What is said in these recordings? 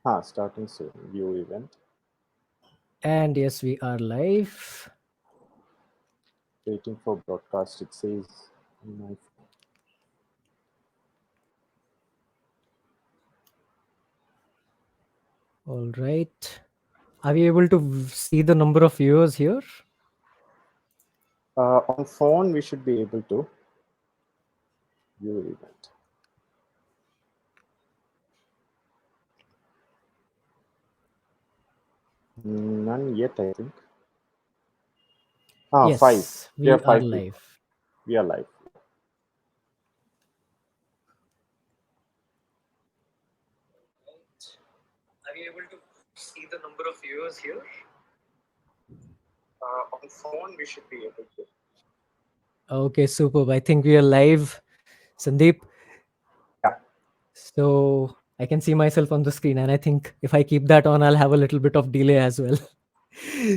Starting soon. View event. And yes, we are live. Waiting for broadcast. It says on my phone. All right. Are we able to see the number of viewers here? On phone, we should be able to view event. None yet, I think. Five. Yes, We we have are five people. live. We are live. Are we able to see the number of viewers here? On phone, we should be able to. Okay, superb. I think we are live. Sandeep, Yeah. so I can see myself on the screen, and I think if I keep that on, I'll have a little bit of delay as well.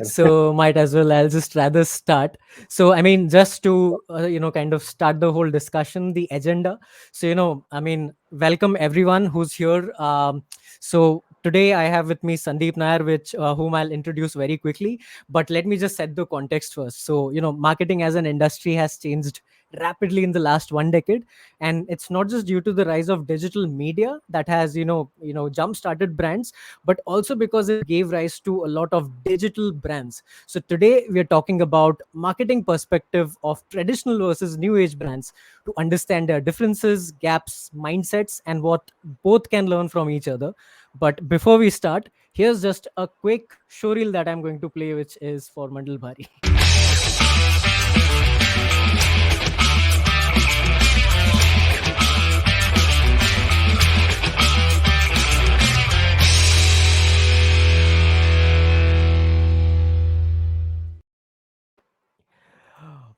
So might as well I'll just rather start. So I mean, just to kind of start the whole discussion, the agenda. So I mean, welcome everyone who's here. So today I have with me Sandeep Nair, which whom I'll introduce very quickly. But let me just set the context first. So marketing as an industry has changed rapidly in the last 1 decade, and it's not just due to the rise of digital media that has jump started brands, but also because it gave rise to a lot of digital brands. So today we are talking about marketing perspective of traditional versus new age brands, to understand their differences, gaps, mindsets, and what both can learn from each other. But before we start, here's just a quick showreel that I'm going to play, which is for Mandal Bhari.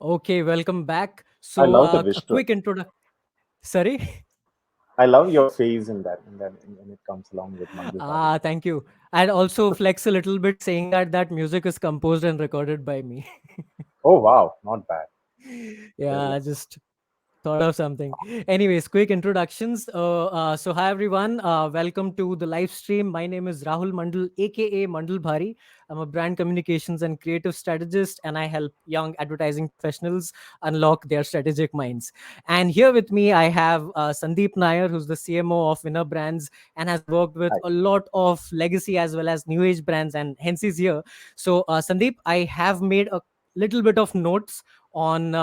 Okay, welcome back. I So love the a visual. quick introduction. Sorry. I love your face in that, and then when it comes along with Mangalpari. Thank you. I'd also flex a little bit saying that music is composed and recorded by me. Oh wow, not bad. Yeah, Very I just thought of something. Anyways, quick introductions. So hi everyone. Welcome to the live stream. My name is Rahul Mandal, aka Mandal Bhari. I'm a brand communications and creative strategist, and I help young advertising professionals unlock their strategic minds. And here with me, I have Sandeep Nair, who's the CMO of Winnerbrands and has worked with nice. a lot of legacy as well as new age brands, and hence he's here. So Sandeep, I have made a little bit of notes on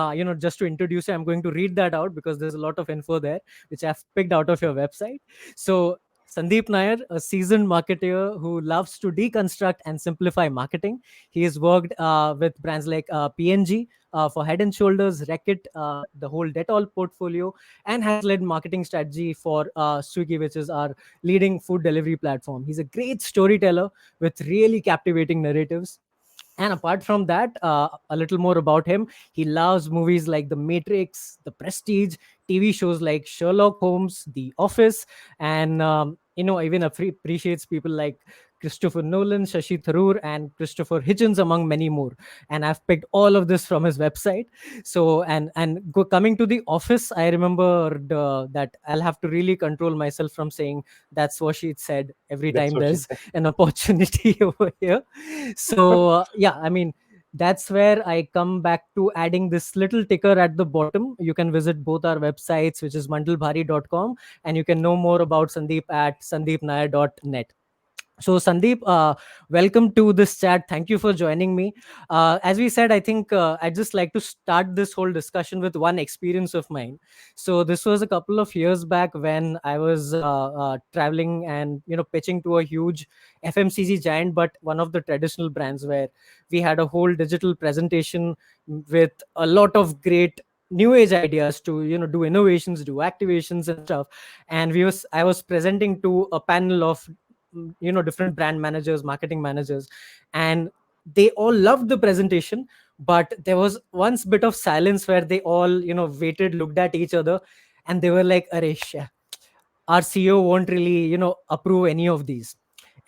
just to introduce you. I'm going to read that out because there's a lot of info there which I've picked out of your website. So Sandeep Nair, a seasoned marketer who loves to deconstruct and simplify marketing. He has worked with brands like PNG, for Head and Shoulders, Reckitt, the whole Dettol portfolio, and has led marketing strategy for Swiggy, which is our leading food delivery platform. He's a great storyteller with really captivating narratives. And apart from that, a little more about him. He loves movies like The Matrix, The Prestige, TV shows like Sherlock Holmes, The Office, and even appreciates people like Christopher Nolan, Shashi Tharoor, and Christopher Hitchens, among many more. And I've picked all of this from his website. So, coming to The Office, I remember that I'll have to really control myself from saying that's what she said every That's time what she there's said. an opportunity over here. So yeah, I mean, that's where I come back to adding this little ticker at the bottom. You can visit both our websites, which is mandalbhari.com, and you can know more about Sandeep at sandeepnair.net. So, Sandeep, welcome to this chat. Thank you for joining me. As we said, I think I'd just like to start this whole discussion with one experience of mine. So, this was a couple of years back when I was traveling and pitching to a huge FMCG giant, but one of the traditional brands, where we had a whole digital presentation with a lot of great new age ideas to do innovations, do activations and stuff. And I was presenting to a panel of different brand managers, marketing managers, and they all loved the presentation. But there was once bit of silence where they all waited, looked at each other, and they were like, Aresh, our CEO won't really approve any of these.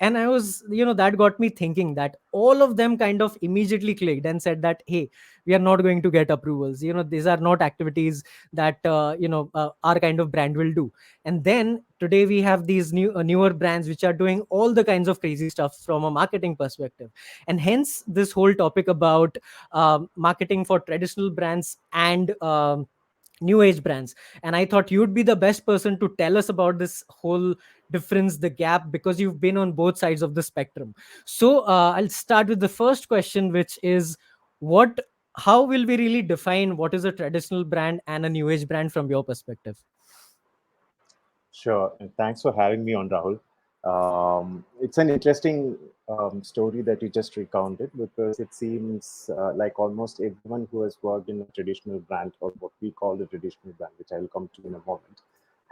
And I was that got me thinking that all of them kind of immediately clicked and said that, hey, we are not going to get approvals. These are not activities that our kind of brand will do. And then today we have these newer brands which are doing all the kinds of crazy stuff from a marketing perspective. And hence this whole topic about marketing for traditional brands and new age brands. And I thought you'd be the best person to tell us about this whole difference, the gap, because you've been on both sides of the spectrum. So I'll start with the first question, which is, what how will we really define what is a traditional brand and a new age brand from your perspective? Sure, and thanks for having me on, Rahul. It's an interesting story that you just recounted, because it seems like almost everyone who has worked in a traditional brand, or what we call the traditional brand, which I'll come to in a moment,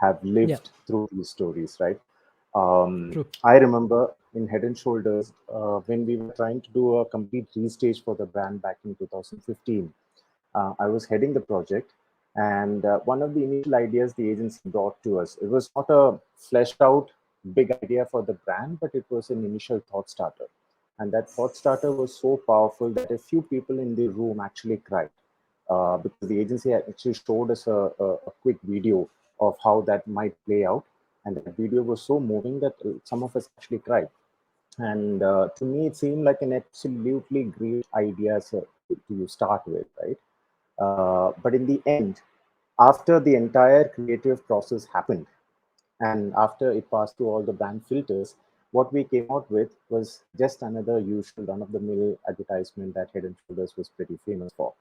have Yeah, lived through these stories, right? true. I remember in Head and Shoulders, when we were trying to do a complete restage for the brand back in 2015. I was heading the project, and one of the initial ideas the agency brought to us, it was not a fleshed out big idea for the brand, but it was an initial thought starter. And that thought starter was so powerful that a few people in the room actually cried, because the agency actually showed us a quick video of how that might play out. And that video was so moving that some of us actually cried. And to me, it seemed like an absolutely great idea to start with, right? But in the end, after the entire creative process happened, and after it passed through all the brand filters, what we came out with was just another usual run of the mill advertisement that Head and Shoulders was pretty famous for.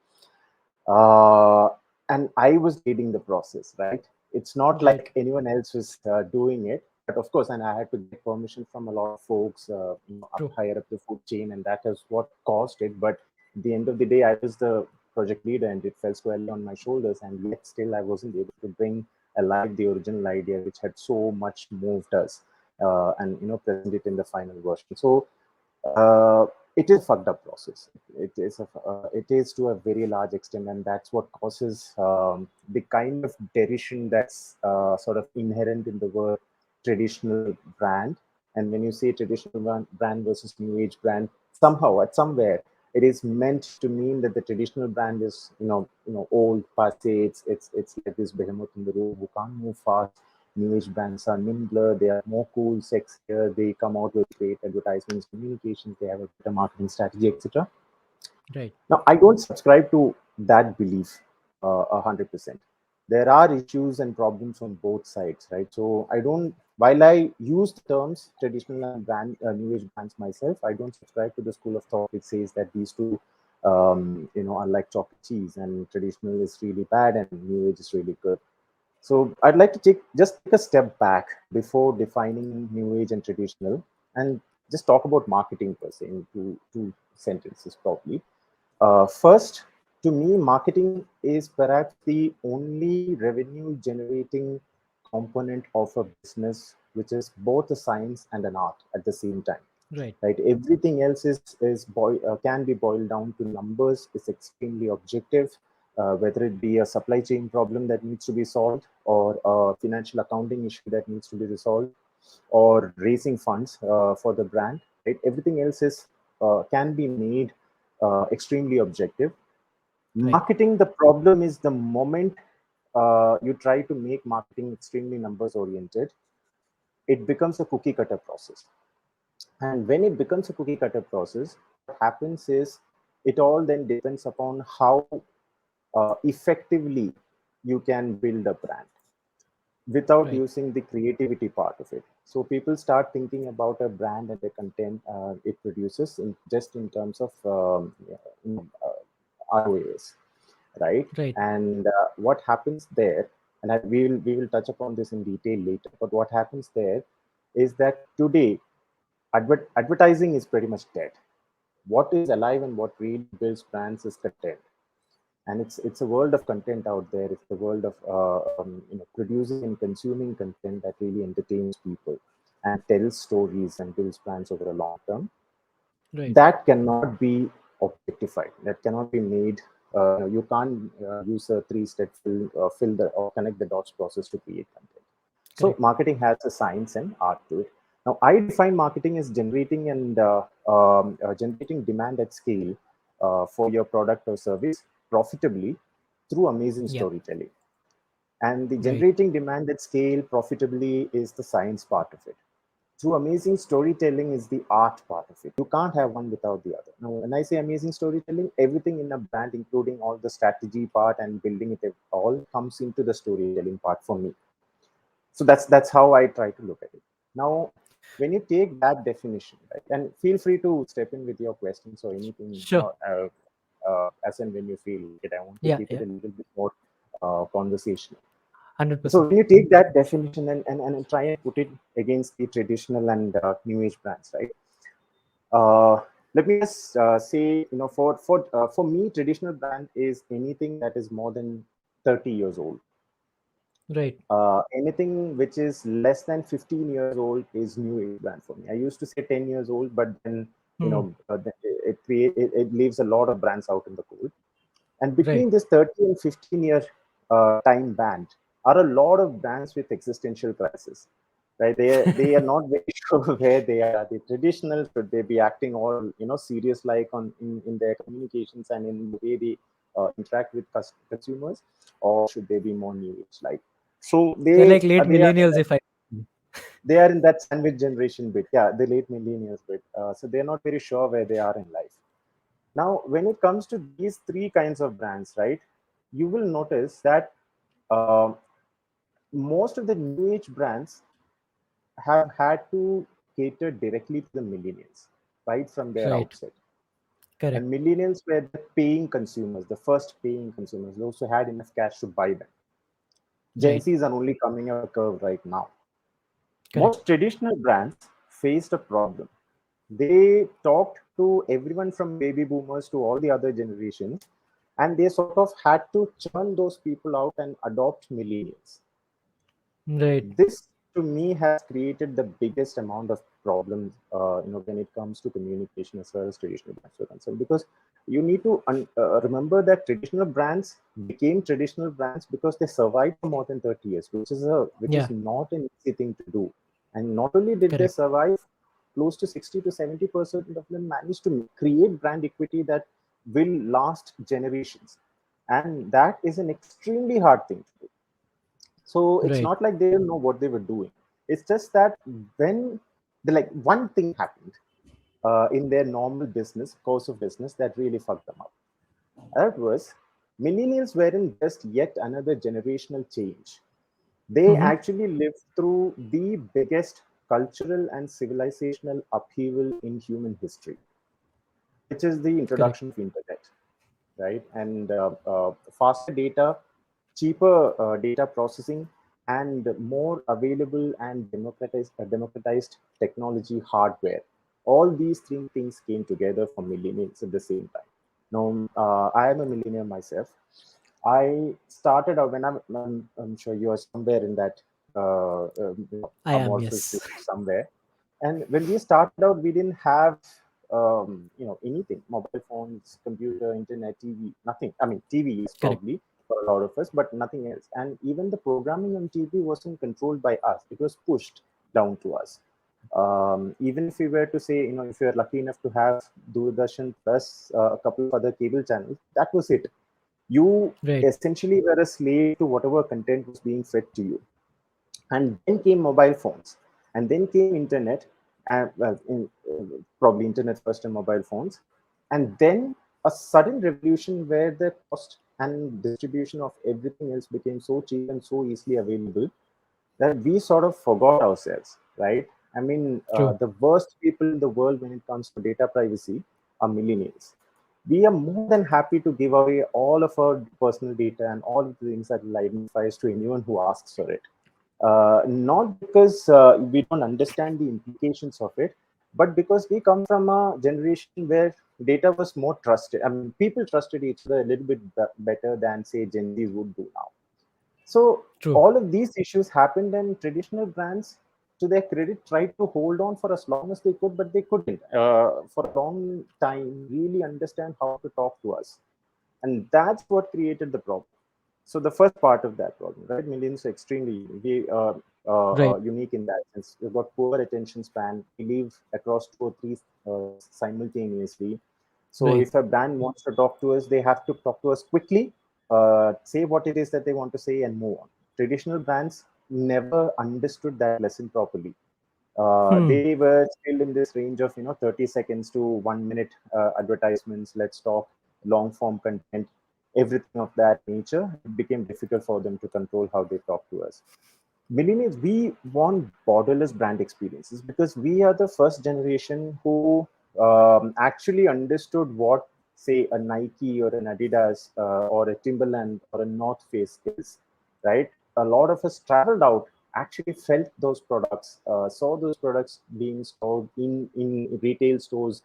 uh, and I was leading the process, right? It's not Right. like anyone else was doing it, but of course, and I had to get permission from a lot of folks, up True. higher up the food chain, and that is what caused it. But at the end of the day, I was the project leader, and it fell squarely on my shoulders, and yet still I wasn't able to bring alive the original idea, which had so much moved us, and present it in the final version. So uh, it is a fucked up process. It is to a very large extent, and that's what causes the kind of derision that's sort of inherent in the word traditional brand. And when you say traditional brand versus new age brand, somehow at somewhere it is meant to mean that the traditional brand is old, passe. It's like this behemoth in the room who can't move fast. New age brands are nimbler, they are more cool, sexier, they come out with great advertisements, communications, they have a better marketing strategy, etc. Right. Now, I don't subscribe to that belief 100%. There are issues and problems on both sides, right? So I don't, while I use the terms traditional and new age brands myself, I don't subscribe to the school of thought which says that these two, are like chocolate cheese, and traditional is really bad and new age is really good. So I'd like to take a step back before defining new age and traditional, and just talk about marketing per se in two sentences probably. First, to me, marketing is perhaps the only revenue generating component of a business, which is both a science and an art at the same time. Right. Right? Everything else can be boiled down to numbers. Is extremely objective. Whether it be a supply chain problem that needs to be solved, or a financial accounting issue that needs to be resolved, or raising funds for the brand, right? Everything else is can be made extremely objective. Right. Marketing, the problem is the moment you try to make marketing extremely numbers oriented, it becomes a cookie cutter process. And when it becomes a cookie cutter process, what happens is it all then depends upon how effectively you can build a brand without Right. using the creativity part of it. So people start thinking about a brand and the content it produces just in terms of ROAS, right? Right. And what happens there, and we will touch upon this in detail later. But what happens there is that today advertising is pretty much dead. What is alive and what really builds brands is content, and it's a world of content out there. It's the world of producing and consuming content that really entertains people and tells stories and builds brands over a long term. Right. That cannot be objectified. That cannot be made. You can't use a three-step fill the or connect the dots process to create content. So Correct. marketing has a science and art to it. Now, I define marketing as generating demand at scale for your product or service profitably through amazing Yeah. storytelling. And the Right. generating demand at scale profitably is the science part of it. Through amazing storytelling is the art part of it. You can't have one without the other. Now, when I say amazing storytelling, everything in a brand, including all the strategy part and building it, all comes into the storytelling part for me. So that's how I try to look at it. Now, when you take that definition, right, and feel free to step in with your questions or anything, Sure. as and when you feel like it. I want to Yeah. keep it Yeah. a little bit more conversational. So 100%. when you take that definition and try and put it against the traditional and new age brands, right? Uh, Let me just say, for me, traditional brand is anything that is more than 30 years old. Right. Anything which is less than 15 years old is new age brand for me. I used to say 10 years old, but then Hmm. it leaves a lot of brands out in the cold. And Right. between this 30 and 15-year time band are a lot of brands with existential crisis. Right? They are not very sure where they are. Are they traditional? Should they be acting all serious like in their communications and in the way they interact with consumers, or should they be more new age like? So They're like late they are millennials, if I. in that sandwich generation bit. Yeah, the late millennials bit. So they're not very sure where they are in life. Now, when it comes to these three kinds of brands, right, you will notice that uh, most of the new age brands have had to cater directly to the millennials right from their Right. outset. Correct. And millennials were the paying consumers, the first paying consumers, those who had enough cash to buy them. Gen Right. Zs are only coming up the curve right now. Correct. Most traditional brands faced a problem. They talked to everyone from baby boomers to all the other generations, and they sort of had to churn those people out and adopt millennials. Right. This to me has created the biggest amount of problems when it comes to communication as far as traditional brands are concerned, because you need to remember that traditional brands became traditional brands because they survived for more than 30 years, which Yeah. is not an easy thing to do. And not only did they Correct. survive, close to 60 to 70% of them managed to create brand equity that will last generations, and that is an extremely hard thing to do. So it's Right. not like they didn't know what they were doing. It's just that when one thing happened in their normal business course of business that really fucked them up. That was millennials weren't just yet another generational change. They Mm-hmm. actually lived through the biggest cultural and civilizational upheaval in human history, which is the Correct. introduction of internet, right? And faster data, cheaper data processing, and more available and democratized technology hardware. All these three things came together for millennials at the same time. Now, I am a millennial myself. I started out when I'm sure you are somewhere in that. I am. Amorphous Yes. group somewhere. And when we started out, we didn't have anything: mobile phones, computer, internet, TV, nothing. I mean, TV, yes, Correct. probably for a lot of us, but nothing else. And even the programming on TV wasn't controlled by us; it was pushed down to us. Even if we were to say, if you're lucky enough to have Doordarshan plus a couple of other cable channels, that was it. You Right. essentially were a slave to whatever content was being fed to you. And then came mobile phones, and then came internet, and probably internet first and mobile phones, and then a sudden revolution where the cost and distribution of everything else became so cheap and so easily available that we sort of forgot ourselves, right? I mean, True. the worst people in the world when it comes to data privacy are millennials. We are more than happy to give away all of our personal data and all of the things that will identify us to anyone who asks for it. Not because we don't understand the implications of it, but because we come from a generation where data was more trusted. I mean, people trusted each other a little bit better than, say, Gen Zs would do now. So True. all of these issues happened, and traditional brands, to their credit, tried to hold on for as long as they could, but they couldn't, for a long time, really understand how to talk to us. And that's what created the problem. So the first part of that problem, right? Millions are extremely Right. unique in that sense. We've got poor attention span. We live across two or three simultaneously. So Right. if a brand wants to talk to us, they have to talk to us quickly, say what it is that they want to say, and move on. Traditional brands never understood that lesson properly. Hmm. They were still in this range of 30 seconds to 1 minute advertisements. Let's talk, long form content, everything of that nature. It became difficult for them to control how they talk to us. Millennials, we want borderless brand experiences because we are the first generation who actually understood what, say, a Nike or an Adidas or a Timberland or a North Face is, right? A lot of us traveled out, actually felt those products, saw those products being sold in retail stores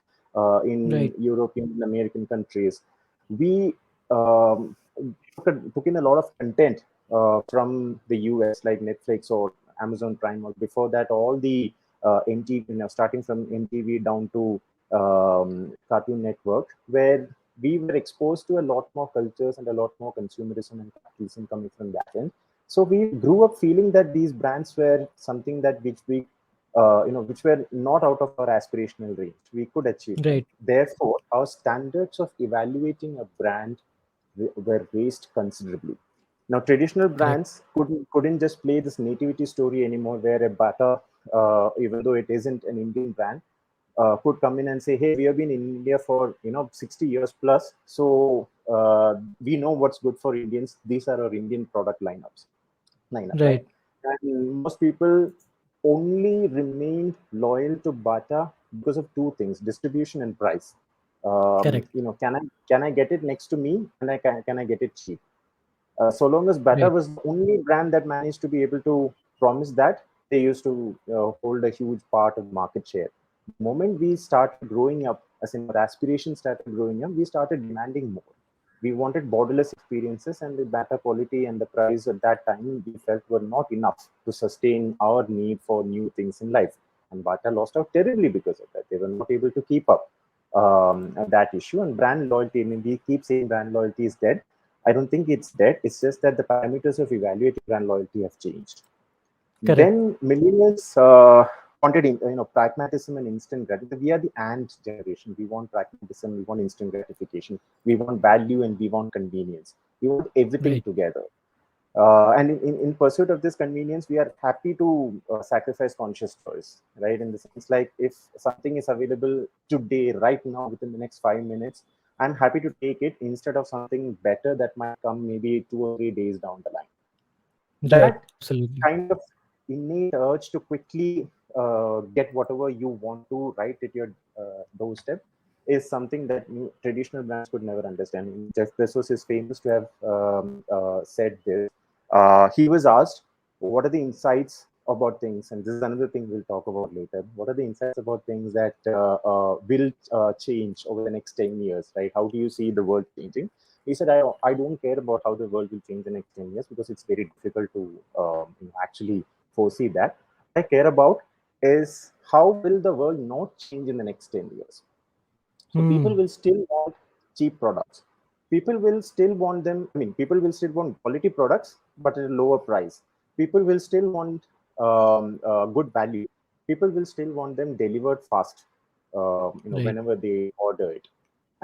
in Right. European and American countries. We took in a lot of content from the US, like Netflix or Amazon Prime, or before that, all the MTV, starting from MTV down to Cartoon Network, where we were exposed to a lot more cultures and a lot more consumerism and capitalism coming from that end. So we grew up feeling that these brands were something that which we, which were not out of our aspirational range. We could achieve them. Right. Therefore, our standards of evaluating a brand were raised considerably. Now, traditional Correct. brands couldn't just play this nativity story anymore, where a Bata, even though it isn't an Indian brand, could come in and say, "Hey, we have been in India for 60 years plus, so we know what's good for Indians. These are our Indian product lineup, right?" Right. And most people only remained loyal to Bata because of two things: distribution and price. Correct. Can I get it next to me, and can I get it cheap? So long as Bata Right. was the only brand that managed to be able to promise that, they used to hold a huge part of market share. The moment we started growing up, as in our aspirations started growing up, we started demanding more. We wanted borderless experiences, and the Bata quality and the price at that time we felt were not enough to sustain our need for new things in life. And Bata lost out terribly because of that. They were not able to keep up that issue. And brand loyalty, I mean, we keep saying brand loyalty is dead. I don't think it's dead. It's just that the parameters of evaluating brand loyalty have changed. Correct. Then millennials wanted, pragmatism and instant gratification. We are the and generation. We want pragmatism. We want instant gratification. We want value and we want convenience. We want everything Right. together. And in pursuit of this convenience, we are happy to sacrifice conscious choice, right? In the sense, like, if something is available today, right now, within the next 5 minutes, I'm happy to take it instead of something better that might come maybe 2 or 3 days down the line. Right. That Absolutely. kind of innate urge to quickly get whatever you want to right at your doorstep is something that traditional brands could never understand. Jeff Bezos is famous to have said this. He was asked, "What are the insights about things?" And this is another thing we'll talk about later. What are the insights about things that will change over the next 10 years, right? How do you see the world changing? He said, I don't care about how the world will change the next 10 years because it's very difficult to actually foresee that. What I care about is how will the world not change in the next 10 years. So people Hmm. will still want cheap products. People will still want them. I mean, people will still want quality products, but at a lower price. People will still want good value. People will still want them delivered fast. Right. Whenever they order it.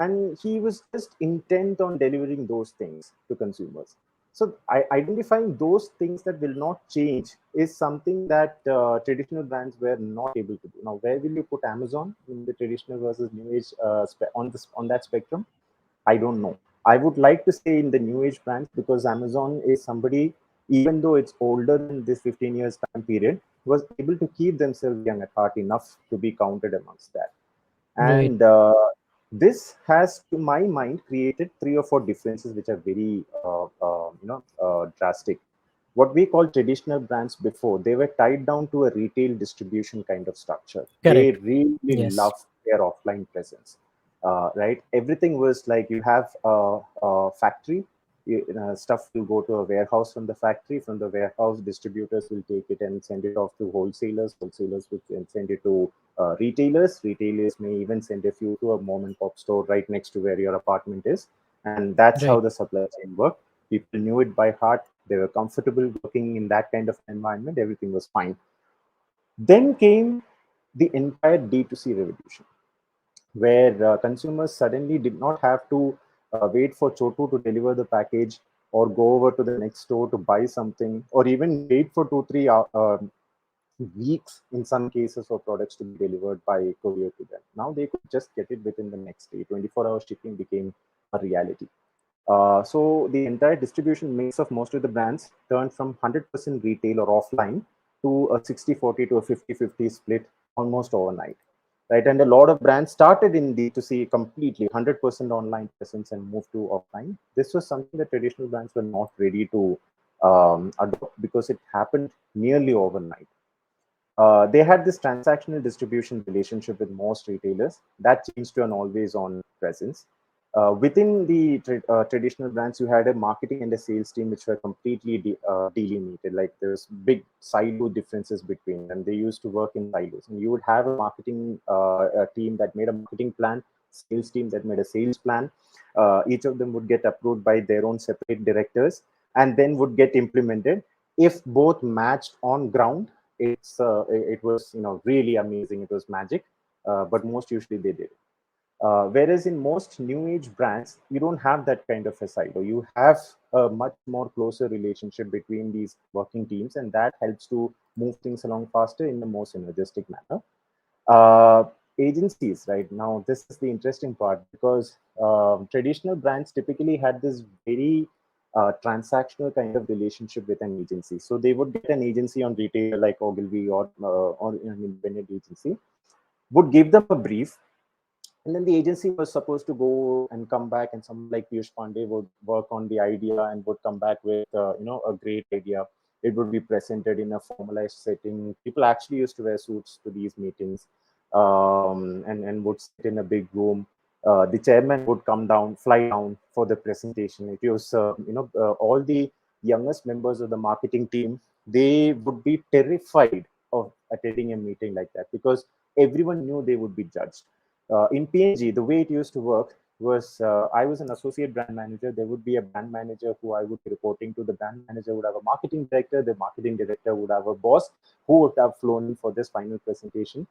And he was just intent on delivering those things to consumers. So identifying those things that will not change is something that traditional brands were not able to do. Now, where will you put Amazon in the traditional versus new age on that spectrum? I don't know. I would like to say in the new age brands because Amazon is somebody, even though it's older than this 15 years time period, was able to keep themselves young at heart enough to be counted amongst that. Right. And this has, to my mind, created three or four differences which are very, drastic. What we call traditional brands before, they were tied down to a retail distribution kind of structure. They Correct. really Yes. loved their offline presence, right? Everything was like you have a factory, stuff will go to a warehouse from the factory. From the warehouse, distributors will take it and send it off to wholesalers. Wholesalers will then send it to retailers. Retailers may even send a few to a mom and pop store right next to where your apartment is. And that's how Right. the supply chain worked. People knew it by heart. They were comfortable working in that kind of environment. Everything was fine. Then came the entire D2C revolution. where consumers suddenly did not have to wait for Chotu to deliver the package, or go over to the next store to buy something, or even wait for 2 3 weeks in some cases for products to be delivered by courier to them. Now they could just get it within the next day. 24-hour shipping became a reality. So the entire distribution mix of most of the brands turned from 100% retail or offline to a 60-40 to a 50-50 split almost overnight. Right, and a lot of brands started in D2C completely 100% online presence and moved to offline. This was something that traditional brands were not ready to adopt because it happened nearly overnight. They had this transactional distribution relationship with most retailers that changed to an always on presence. Within the traditional brands, you had a marketing and a sales team which were completely delimited. Like there's big silo differences between them. They used to work in silos, and you would have a marketing a team that made a marketing plan, sales team that made a sales plan. Each of them would get approved by their own separate directors, and then would get implemented. If both matched on ground, it was really amazing. It was magic, but most usually they did. Whereas in most new age brands, you don't have that kind of a silo. You have a much more closer relationship between these working teams, and that helps to move things along faster in the most synergistic manner. uh, Agencies, right now, this is the interesting part, because traditional brands typically had this very transactional kind of relationship with an agency. So they would get an agency on retail like Ogilvy, or an independent agency would give them a brief, and then the agency was supposed to go and come back, and someone like Piyush Pandey would work on the idea and would come back with a great idea. It would be presented in a formalized setting. People actually used to wear suits to these meetings, and would sit in a big room. The chairman would come down, fly down for the presentation. It was all the youngest members of the marketing team, they would be terrified of attending a meeting like that, because everyone knew they would be judged. In PNG, the way it used to work was, I was an associate brand manager. There would be a brand manager who I would be reporting to. The brand manager would have a marketing director. The marketing director would have a boss who would have flown in for this final presentation.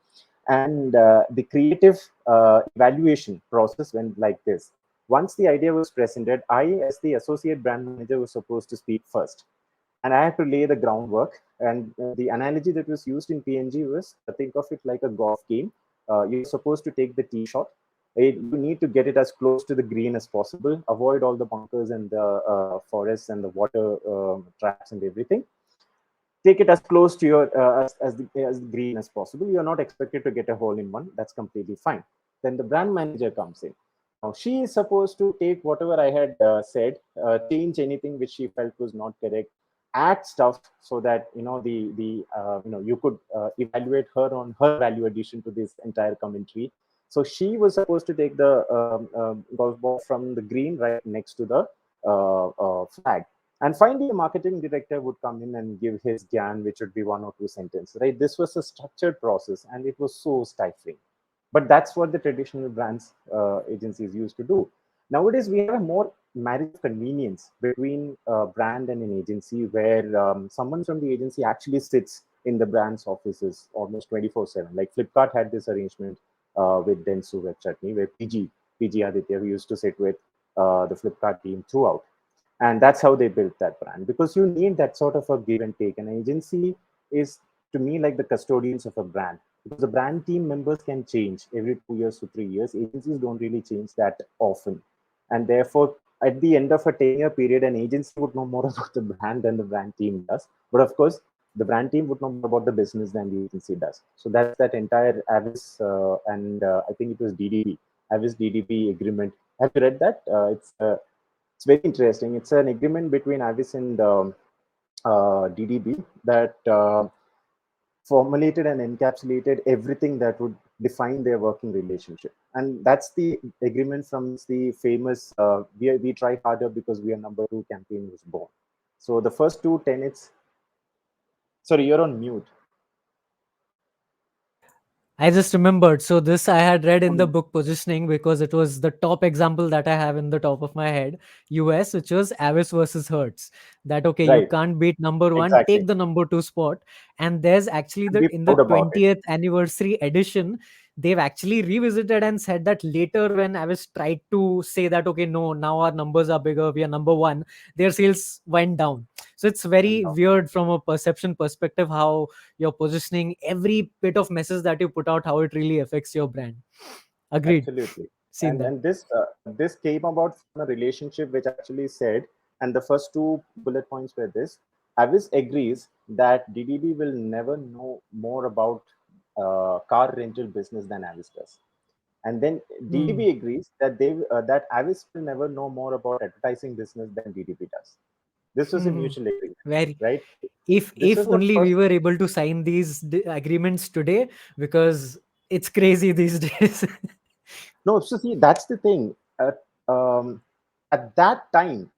And the creative evaluation process went like this. Once the idea was presented, I, as the associate brand manager, was supposed to speak first, and I had to lay the groundwork. And the analogy that was used in PNG was, think of it like a golf game. You're supposed to take the tee shot. You need to get it as close to the green as possible. Avoid all the bunkers and the forests and the water traps and everything. Take it as close to your as green as possible. You're not expected to get a hole in one. That's completely fine. Then the brand manager comes in. Now she is supposed to take whatever I had said, change anything which she felt was not correct, add stuff so that you could evaluate her on her value addition to this entire commentary. So she was supposed to take the golf ball from the green right next to the flag. And finally, a marketing director would come in and give his GAN, which would be one or two sentences, right? This was a structured process, and it was so stifling. But that's what the traditional brands agencies used to do. Nowadays, we have a more marriage of convenience between a brand and an agency, where someone from the agency actually sits in the brand's offices almost 24/7. Like Flipkart had this arrangement with Dentsu Web Chutney, where PG Aditya, who used to sit with the Flipkart team throughout. And that's how they built that brand, because you need that sort of a give and take. An agency is, to me, like the custodians of a brand, because the brand team members can change every 2 years to 3 years. Agencies don't really change that often, and therefore at the end of a 10-year period, an agency would know more about the brand than the brand team does. But of course, the brand team would know more about the business than the agency does. So that's that entire Avis and I think it was DDB, Avis DDB agreement. Have you read that? It's very interesting. It's an agreement between Avis and DDB that formulated and encapsulated everything that would define their working relationship. And that's the agreement from the famous we try harder because we are number two campaign was born. So the first two tenets, sorry, you're on mute. I just remembered. So this I had read in the book Positioning because it was the top example that I have in the top of my head. US, which was Avis versus Hertz. That okay, you Right. can't beat number one, Exactly. take the number two spot. And there's actually And the be in the proud about it. 20th anniversary edition, they've actually revisited and said that later when Avis tried to say that okay, no, now our numbers are bigger, we are number one, their sales went down. So it's And very weird from a perception perspective how your positioning, every bit of message that you put out, how it really affects your brand. Agreed. absolutely. Seen that. And this came about from a relationship which actually said, and the first two bullet points were this: Avis agrees that DDB will never know more about car rental business than Avis does, and then Hmm. DDB agrees that that Avis will never know more about advertising business than DDB does. This was a Hmm. mutual agreement, Very. right? This If was the only we first. were able to sign these agreements today, because it's crazy these days. No, so see, that's the thing. Um, at that time,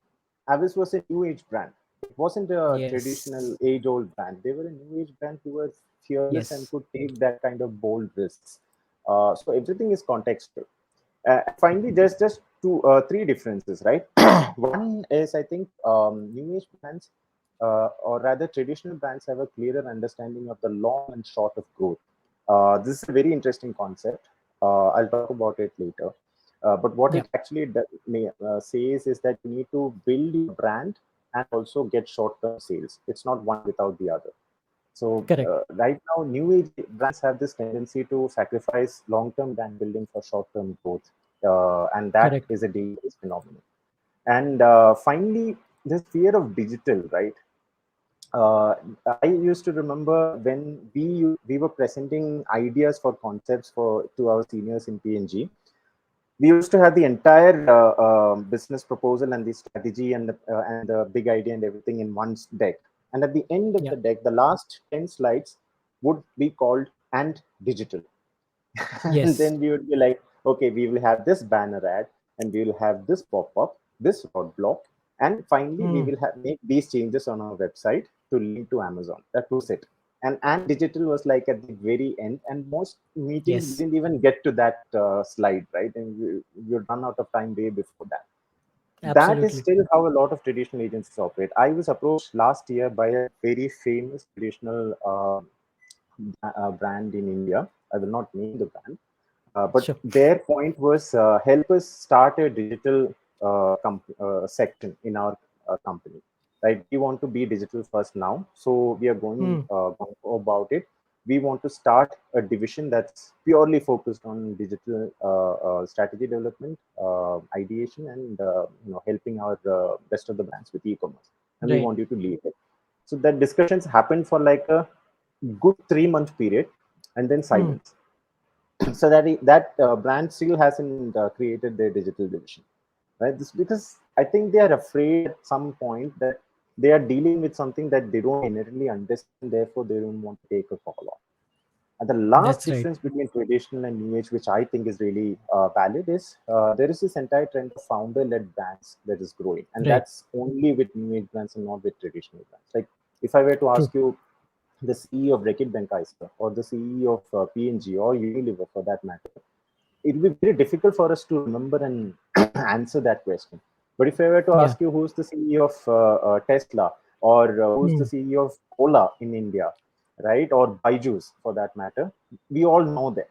Avis was a new age brand. It wasn't a traditional Yes. age-old brand. They were a new age brand who were fearless and Yes. could take that kind of bold risks. So everything is contextual. And finally, there's just three differences, right? One is, I think, new age brands, or rather traditional brands, have a clearer understanding of the long and short of growth. This is a very interesting concept. I'll talk about it later. But what Yeah. it actually says is that you need to build your brand and also get short-term sales. It's not one without the other. So Correct. right now, new age brands have this tendency to sacrifice long-term brand building for short-term growth, and that Correct. is a dangerous phenomenon. And finally, this fear of digital, right? Uh, I used to remember when we were presenting ideas for concepts for to our seniors in PNG. We used to have the entire business proposal and the strategy and the big idea and everything in one deck. And at the end of Yeah. the deck, the last 10 slides would be called and digital. And Yes. then we would be like, okay, we will have this banner ad, and we will have this pop-up, this roadblock, and finally we Hmm. will make these changes on our website to link to Amazon. That was it. And digital was like at the very end, and most meetings we Yes. didn't even get to that slide, right? And we run out of time way before that. That is Absolutely. still how a lot of traditional agencies operate. I was approached last year by a very famous traditional brand in India. I will not name the brand, but Sure. their point was help us start a digital section in our company. Right, we want to be digital first now, so we are Hmm. going about it. We want to start a division that's purely focused on digital strategy development, ideation, and helping our rest of the brands with e-commerce. And we Right. want you to lead it. So that discussions happened for like a good 3 month period, and then Hmm. silence. So that brand still hasn't created their digital division, right? This because I think they are afraid at some point that they are dealing with something that they don't inherently understand, therefore they don't want to take a call on. And the last That's right. difference between traditional and new age, which I think is really valid, is there is this entire trend of founder-led brands that is growing, and Right. that's only with new age brands and not with traditional brands. Like if I were to True. ask you, the CEO of Reckitt Benckiser or the CEO of P&G or Unilever for that matter, it will be very difficult for us to remember and answer that question. But if I were to Yeah. ask you who's the CEO of Tesla, or who's the Hmm. CEO of Ola in India, right, or Byju's for that matter, we all know them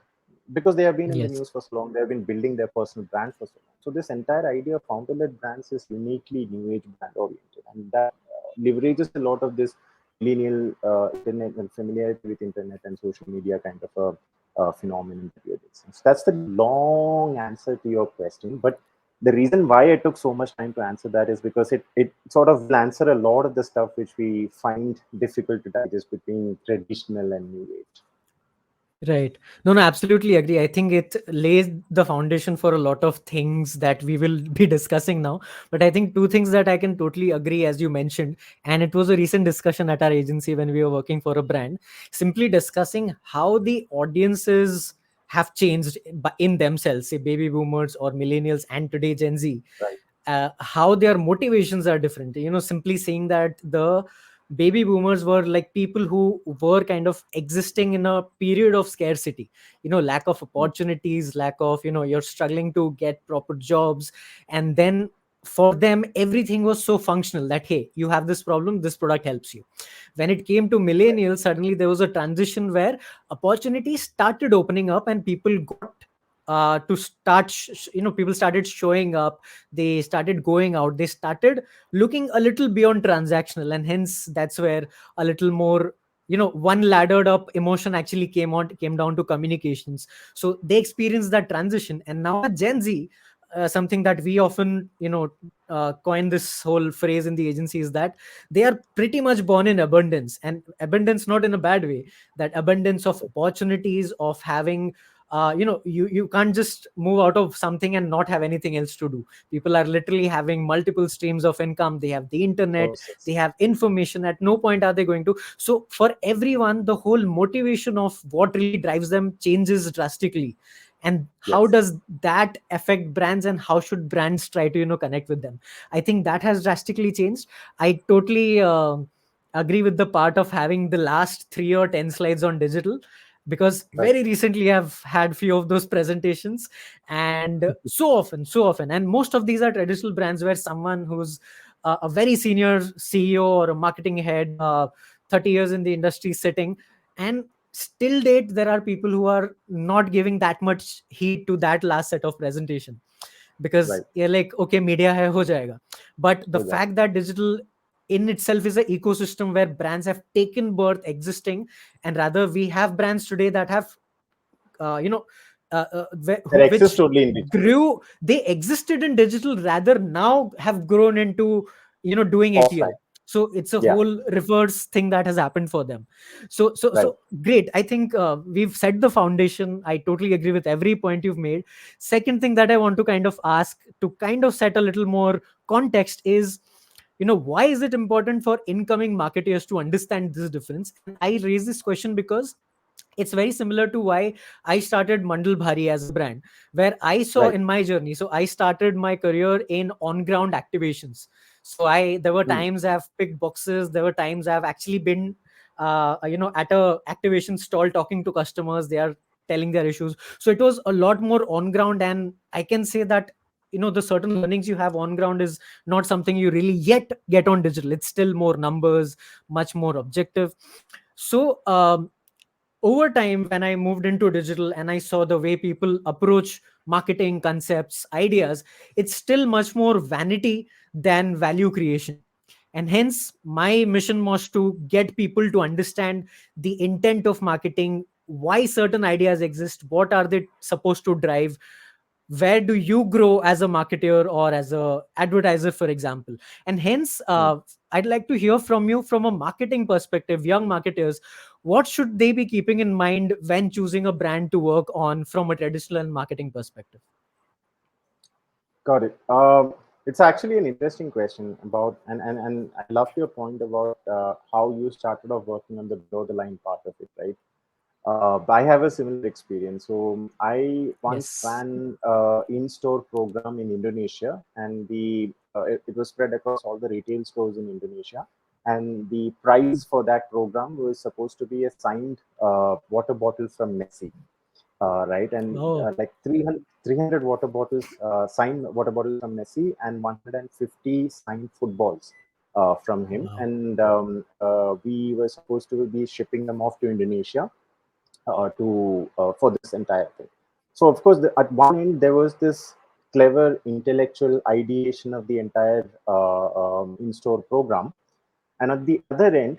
because they have been in the Yes. news for so long. They have been building their personal brand for so long. So this entire idea of founder-led brands is uniquely new age brand oriented, and that leverages a lot of this millennial internet and familiarity with internet and social media kind of a phenomenon that we are facing. So that's the long answer to your question. But the reason why I took so much time to answer that is because it sort of will answer a lot of the stuff which we find difficult to digest between traditional and new age. Right. No, no, absolutely agree. I think it lays the foundation for a lot of things that we will be discussing now. But I think two things that I can totally agree, as you mentioned, and it was a recent discussion at our agency when we were working for a brand, simply discussing how the audiences have changed in themselves, say baby boomers or millennials and today Gen Z, Right. how their motivations are different. Simply saying that the baby boomers were like people who were kind of existing in a period of scarcity, lack of opportunities, lack of, you're struggling to get proper jobs. And then for them everything was so functional that, hey, you have this problem, this product helps you. When it came to millennials, suddenly there was a transition where opportunities started opening up and people got to start people started showing up, they started going out, they started looking a little beyond transactional, and hence that's where a little more, one laddered up emotion actually came down to communications. So they experienced that transition, and now at Gen Z, something that we often, coin this whole phrase in the agency is that they are pretty much born in abundance, and abundance not in a bad way, that abundance of opportunities of having, you can't just move out of something and not have anything else to do. People are literally having multiple streams of income, they have the internet, they Process. have information, at no point are they going to. So for everyone, the whole motivation of what really drives them changes drastically. And how Yes. does that affect brands, and how should brands try to, connect with them? I think that has drastically changed. I totally agree with the part of having the last 3 or 10 slides on digital, because Right. very recently I've had few of those presentations, and so often, and most of these are traditional brands where someone who's a very senior CEO or a marketing head, 30 years in the industry sitting, and still date there are people who are not giving that much heed to that last set of presentation, because Right. you're like, okay, media hai, ho jayega. But the Hold on. fact that digital in itself is an ecosystem where brands have taken birth existing, and rather we have brands today that have, you know That exists which totally in digital. grew, they existed in digital, rather now have grown into, doing it here. Offline. So it's a Yeah. whole reverse thing that has happened for them. So Right. great. I think we've set the foundation. I totally agree with every point you've made. Second thing that I want to kind of ask, to kind of set a little more context, is, why is it important for incoming marketers to understand this difference? And I raise this question because it's very similar to why I started Mandal Bhari as a brand, where I saw Right. in my journey. So I started my career in on ground activations. So there were Mm. times I've picked boxes, there were times I've actually been, at a activation stall talking to customers. They are telling their issues. So it was a lot more on ground, and I can say that, the certain learnings you have on ground is not something you really yet get on digital. It's still more numbers, much more objective. So over time, when I moved into digital and I saw the way people approach marketing concepts, ideas, it's still much more vanity than value creation. And hence my mission was to get people to understand the intent of marketing, why certain ideas exist, what are they supposed to drive, where do you grow as a marketer or as a advertiser, for example. And hence, Mm. I'd like to hear from you, from a marketing perspective, young marketers, what should they be keeping in mind when choosing a brand to work on from a traditional and marketing perspective? Got it. It's actually an interesting question about, and I love your point about how you started off working on the below the line part of it, right? I have a similar experience. So I once Yes. ran in-store program in Indonesia, and it was spread across all the retail stores in Indonesia. And the prize for that program was supposed to be a signed water bottle from Messi, right? And Oh, like 300 water bottles, signed water bottles from Messi, and 150 signed footballs from him. wow. And we were supposed to be shipping them off to Indonesia to for this entire thing. So of course, at one end there was this clever intellectual ideation of the entire in-store program, and at the other end,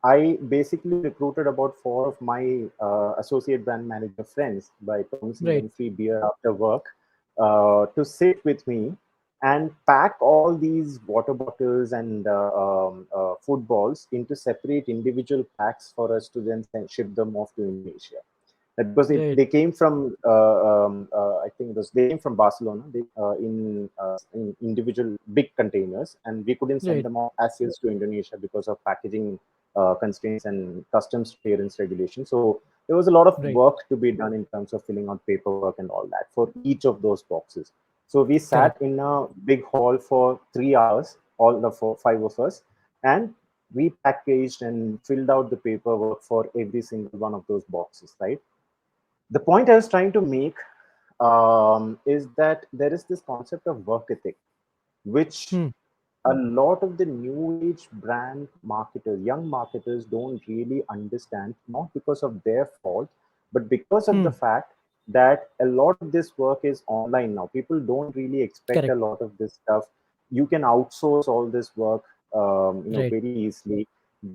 I basically recruited about four of my associate brand manager friends by promising Right. them free beer after work to sit with me and pack all these water bottles and footballs into separate individual packs for us to then ship them off to Indonesia. Because Right. they came from, I think they came from Barcelona, in individual big containers, and we couldn't send Right. them off as sales to Indonesia because of packaging constraints and customs clearance regulations. So there was a lot of Right. work to be done in terms of filling out paperwork and all that for each of those boxes. So we sat Correct. in a big hall for 3 hours, all the five of us, and repackaged and filled out the paperwork for every single one of those boxes, right? The point I was trying to make is that there is this concept of work ethic, which Hmm. a lot of the new age brand marketers, young marketers, don't really understand, not because of their fault, but because of the Hmm. fact that a lot of this work is online now. People don't really expect a Correct. lot of this stuff. You can outsource all this work, Right. very easily.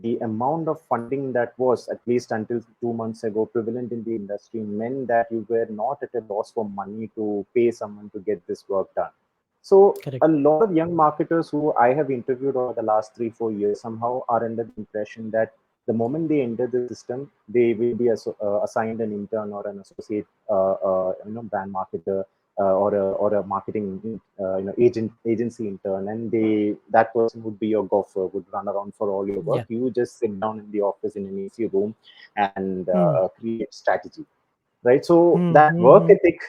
The amount of funding that was, at least until 2 months ago, prevalent in the industry meant that you were not at a loss for money to pay someone to get this work done. So Correct. a lot of young marketers who I have interviewed over the last 3 4 years somehow are under the impression that the moment they enter the system, they will be assigned an intern or an associate, brand marketer, or a marketing agency intern, and that person would be your gopher, would run around for all your work. Yeah. You just sit down in the office in an AC room and Hmm. create strategy, right? So Hmm. that Hmm. work Hmm. ethic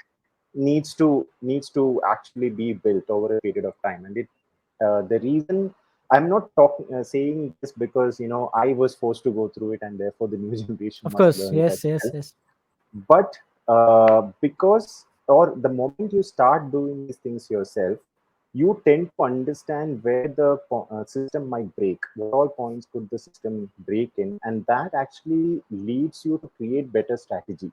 needs to actually be built over a period of time. And the reason I'm not talking saying this because I was forced to go through it, and therefore the new generation Of must course. learn it Yes. as Yes. well. Yes. But because, or the moment you start doing these things yourself, you tend to understand where the system might break, what all points could the system break in, and that actually leads you to create better strategy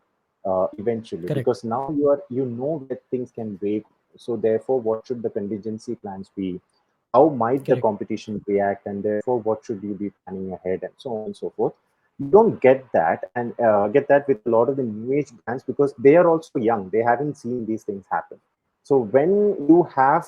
eventually, Correct. because now you know where things can break. So therefore, what should the contingency plans be? How might the Correct. competition react, and therefore what should you be planning ahead, and so on and so forth. You don't get that, and get that with a lot of the new age brands, because they are also young, they haven't seen these things happen. So when you have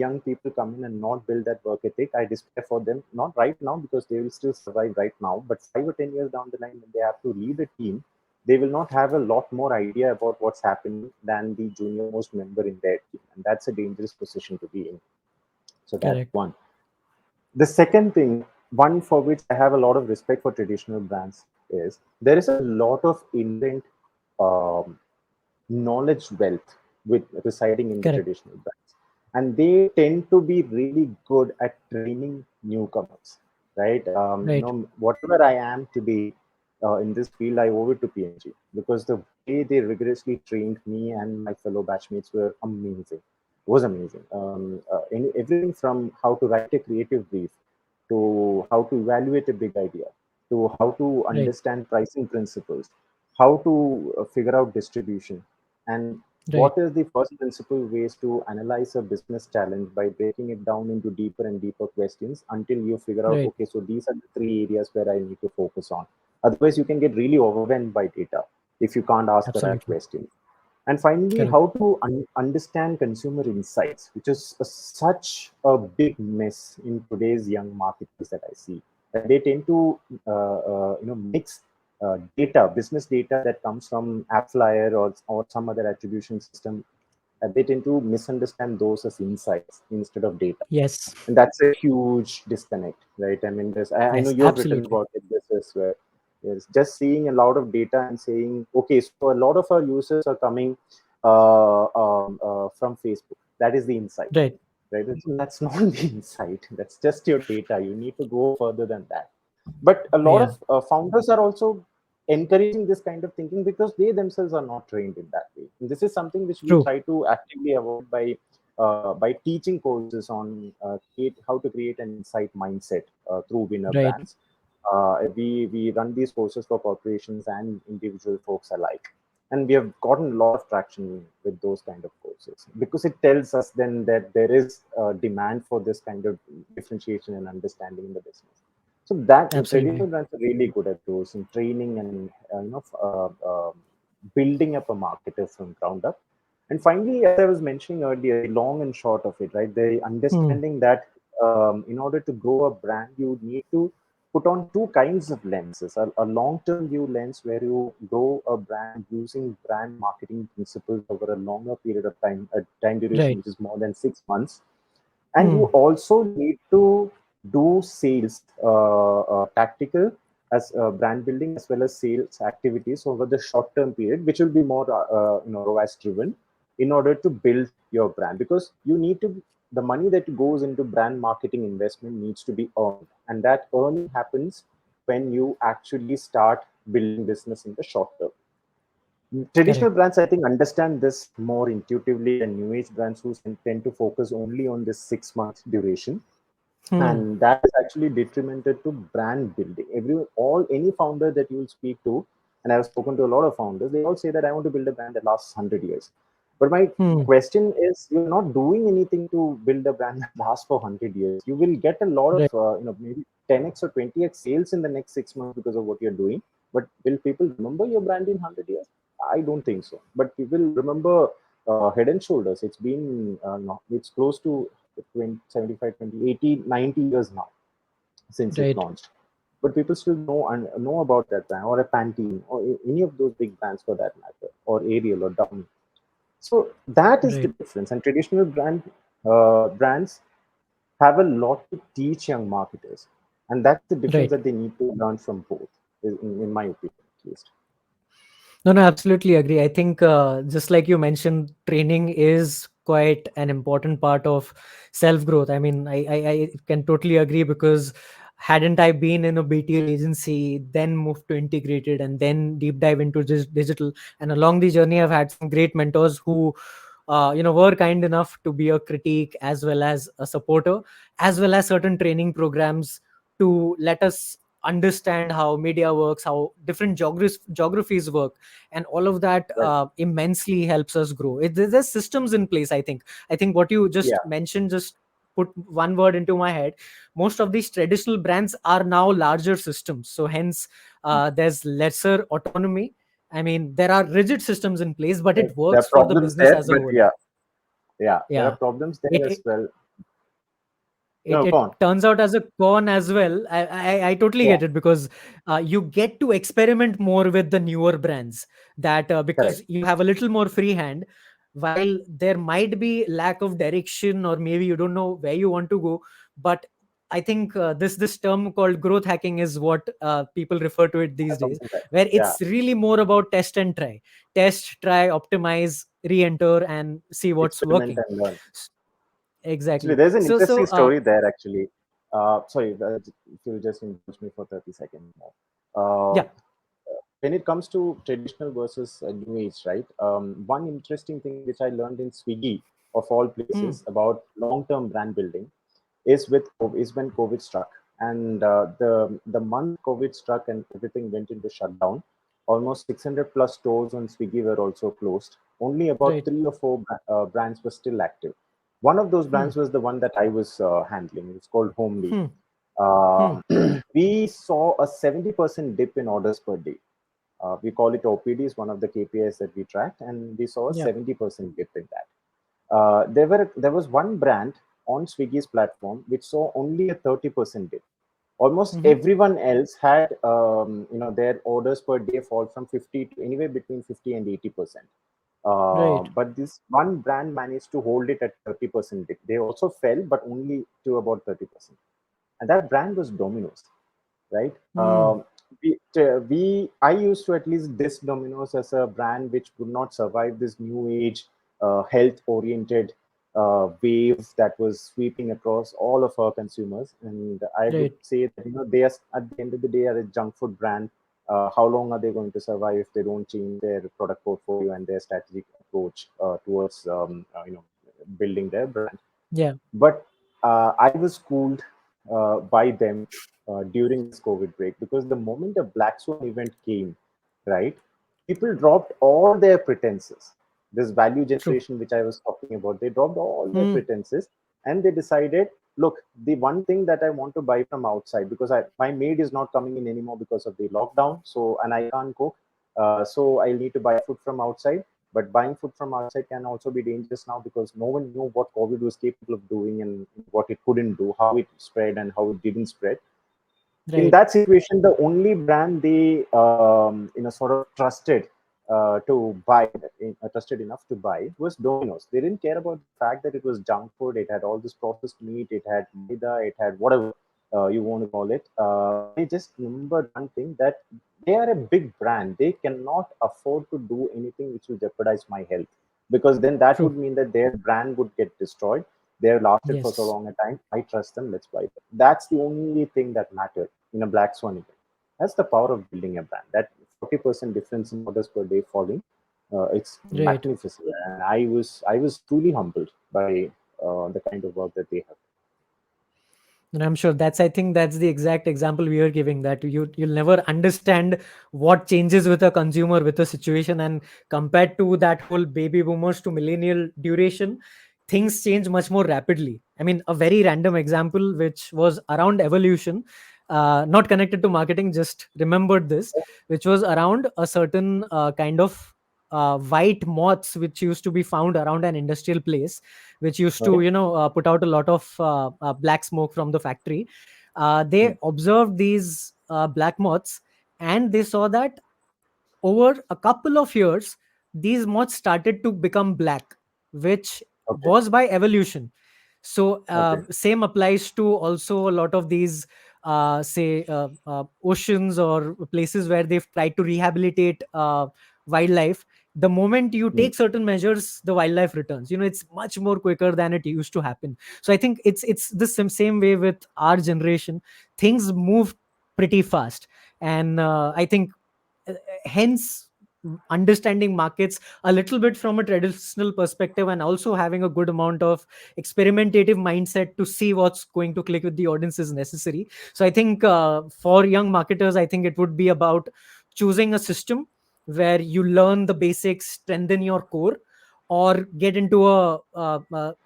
young people come in and not build that work ethic, I despair for them. Not right now, because they will still survive right now, but 5 or 10 years down the line, when they have to lead a team, they will not have a lot more idea about what's happening than the junior most member in their team, and that's a dangerous position to be in. So that's Correct. one. The second thing, one for which I have a lot of respect for traditional brands, is there is a lot of inherent um, knowledge wealth with residing in the Correct. traditional brands, and they tend to be really good at training newcomers, right? Right. Whatever I am today in this field, I owe it to PNG, because the way they rigorously trained me and my fellow batchmates were amazing. Was amazing. Everything from how to write a creative brief, to how to evaluate a big idea, to how to Right. understand pricing principles, how to figure out distribution, and Right. what is the first principle ways to analyze a business challenge by breaking it down into deeper and deeper questions until you figure out, Right. okay, so these are the three areas where I need to focus on. Otherwise, you can get really overwhelmed by data if you can't ask the right Absolutely. questions. And finally, Correct. how to understand consumer insights, which is such a big mess in today's young marketers that I see. They tend to mix data, business data that comes from AppFlyer or some other attribution system. They tend to misunderstand those as insights instead of data, Yes. and that's a huge disconnect, right? I mean, I know Yes. you've written Absolutely. about it, this as well. Yes, just seeing a lot of data and saying, okay, so a lot of our users are coming from Facebook. That is the insight, Right. right? That's not the insight. That's just your data. You need to go further than that. But a lot Yeah. of founders are also encouraging this kind of thinking because they themselves are not trained in that way. And this is something which we True. try to actively avoid by teaching courses on how to create an insight mindset through winner Right. brands. We run these courses for corporations and individual folks alike, and we have gotten a lot of traction with those kind of courses, because it tells us then that there is demand for this kind of differentiation and understanding in the business. So that Absolutely. traditional brands are really good at those in training and building up a marketer from ground up. And finally, as I was mentioning earlier, the long and short of it, right? The Hmm. understanding that in order to grow a brand, you need to put on two kinds of lenses: a long-term view lens, where you grow a brand using brand marketing principles over a longer period of time, a time duration Right. which is more than 6 months. And you Hmm. also need to do sales tactical as brand building, as well as sales activities over the short term period, which will be more ROAS driven, in order to build your brand, because you need to the money that goes into brand marketing investment needs to be earned, and that earning happens when you actually start building business in the short term. Traditional Correct. brands, I think, understand this more intuitively than new age brands who tend to focus only on this 6 month duration, Hmm. and that is actually detrimental to brand building. Any founder that you will speak to, and I've spoken to a lot of founders, they all say that I want to build a brand that lasts 100 years. But my Hmm. question is, you're not doing anything to build a brand that lasts for 100 years. You will get a lot of Right. maybe 10x or 20x sales in the next 6 months because of what you're doing. But will people remember your brand in 100 years? I don't think so. But people remember Head and Shoulders. It's been it's close to 20, 75, 20, 80, 90 years now since it Right. launched. But people still know about that brand, or a Pantene, or any of those big brands for that matter, or Ariel or Downy. So that is the Right. difference. And traditional brands have a lot to teach young marketers, and that's the difference Right. that they need to learn from both, in my opinion, at least. No, no, absolutely agree. I think just like you mentioned, training is quite an important part of self growth. I mean, I can totally agree because hadn't I been in a BTL agency, then moved to integrated, and then deep dive into digital, and along the journey, I've had some great mentors who, were kind enough to be a critique as well as a supporter, as well as certain training programs to let us understand how media works, how different geographies work, and all of that Right. immensely helps us grow. There's systems in place. I think what you Yeah. just mentioned just put one word into my head. Most of these traditional brands are now larger systems, so hence there's lesser autonomy. I mean, there are rigid systems in place, but it There are works for the problems business there, as a but whole. yeah, yeah, there are Yeah. problems there it, as well. it No, go it on. turns out as a con as well. I totally Yeah, get it because you get to experiment more with the newer brands, that correct. because you have a little more free hand, while there might be lack of direction or maybe you don't know where you want to go. But I think this term called growth hacking is what people refer to it these days, Something like, where yeah, it's really more about test, try, optimize, re-enter, and see what's experiment working. and learn. S- Actually, exactly. there's an So interesting story there, actually. Sorry, if you'll just indulge me for 30 seconds more. yeah. When it comes to traditional versus new age, right? One interesting thing which I learned in Swiggy, of all Hmm. places, about long-term brand building is when COVID struck, and the month COVID struck and everything went into shutdown. Almost 600 plus stores on Swiggy were also closed. Only about Right. three or four brands were still active. One of those Hmm. brands was the one that I was handling. It's called Homely. Hmm. Hmm. Um, we saw a 70% dip in orders per day. We call it OPD, is one of the KPIs that we tracked, and we saw a Yeah. 70% dip in that. There was one brand on Swiggy's platform which saw only a 30% dip. Almost Hmm. everyone else had their orders per day fall from 50 to anywhere between 50 and 80%. Right. But this one brand managed to hold it at 30% dip. They also fell, but only to about 30%. And that brand was Domino's, right? Hmm. I used to at least diss Domino's as a brand which could not survive this new age, health-oriented wave that was sweeping across all of our consumers. And I would Right. say that they are at the end of the day are a junk food brand. How long are they going to survive if they don't change their product portfolio and their strategic approach towards building their brand? Yeah. But I was schooled by them during this COVID break, because the moment the Black Swan event came, right, people dropped all their pretenses. This value True. generation, which I was talking about, they dropped all their Hmm. pretenses, and they decided, look, the one thing that I want to buy from outside, because my maid is not coming in anymore because of the lockdown, so and I can't cook, so I need to buy food from outside. But buying food from outside can also be dangerous now, because no one knew what COVID was capable of doing and what it couldn't do, how it spread and how it didn't spread. In Right. that situation, the only brand they sort of trusted trusted enough to buy was Domino's. They didn't care about the fact that it was junk food. It had all this processed meat. It had maida. It had whatever you want to call it. They just remembered one thing, that they are a big brand. They cannot afford to do anything which will jeopardize my health, because then that would True. mean that their brand would get destroyed. They've lasted for so Yes. long a time. I trust them. Let's buy them. That's the only thing that mattered in a black swan event. That's the power of building a brand. That 40% difference in orders per day falling, it's Right. magnificent. And I was truly humbled by the kind of work that they have. And I'm sure I think that's the exact example we are giving, that you'll never understand what changes with a consumer, with a situation. And compared to that whole baby boomers to millennial duration, things change much more rapidly. I mean, a very random example which was around evolution, not connected to marketing, just remembered this, which was around a certain kind of white moths which used to be found around an industrial place, which used to Okay. put out a lot of black smoke from the factory. They Hmm. observed these black moths, and they saw that over a couple of years these moths started to become black, which Okay. was by evolution. So Okay. same applies to also a lot of these say oceans or places where they've tried to rehabilitate wildlife. The moment you Hmm. take certain measures, the wildlife returns. It's much more quicker than it used to happen. So I think it's the same way with our generation. Things move pretty fast. And I think hence understanding markets a little bit from a traditional perspective, and also having a good amount of experimentative mindset to see what's going to click with the audience is necessary. So I think for young marketers, I think it would be about choosing a system where you learn the basics, strengthen your core, or get into a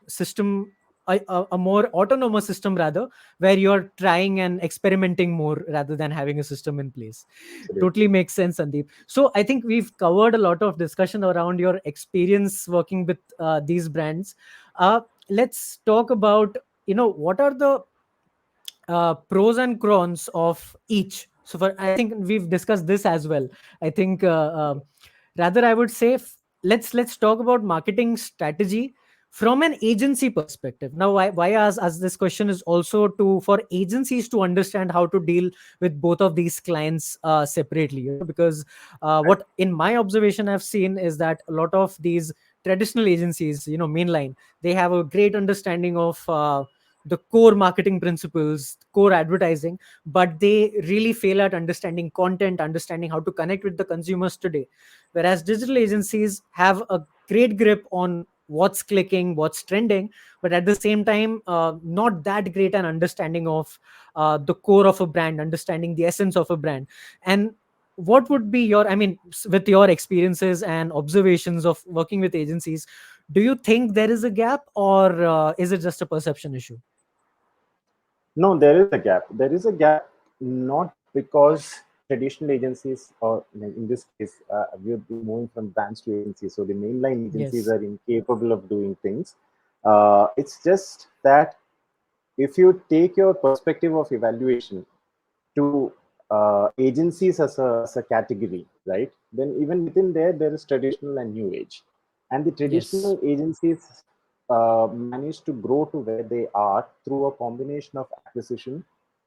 system, a more autonomous system rather, where you're trying and experimenting more rather than having a system in place. Absolutely. Totally makes sense, Sandeep. So I think we've covered a lot of discussion around your experience working with these brands. Let's talk about, what are the pros and cons of each. So for I think we've discussed this as well. I think rather I would say let's talk about marketing strategy from an agency perspective. Now, why as this question is also to for agencies to understand how to deal with both of these clients separately, because Right. what in my observation I've seen is that a lot of these traditional agencies, mainline, they have a great understanding of the core marketing principles, core advertising, but they really fail at understanding content, understanding how to connect with the consumers today. Whereas digital agencies have a great grip on what's clicking, what's trending, but at the same time, not that great an understanding of the core of a brand, understanding the essence of a brand. And what would be your, I mean, with your experiences and observations of working with agencies, do you think there is a gap, or is it just a perception issue? No, there is a gap. There is a gap not because traditional agencies, or in this case, we're moving from brands to agencies, so the mainline agencies Yes. are incapable of doing things. It's just that if you take your perspective of evaluation to agencies as a category, right? Then even within there is traditional and new age. And the Yes. traditional agencies managed to grow to where they are through a combination of acquisition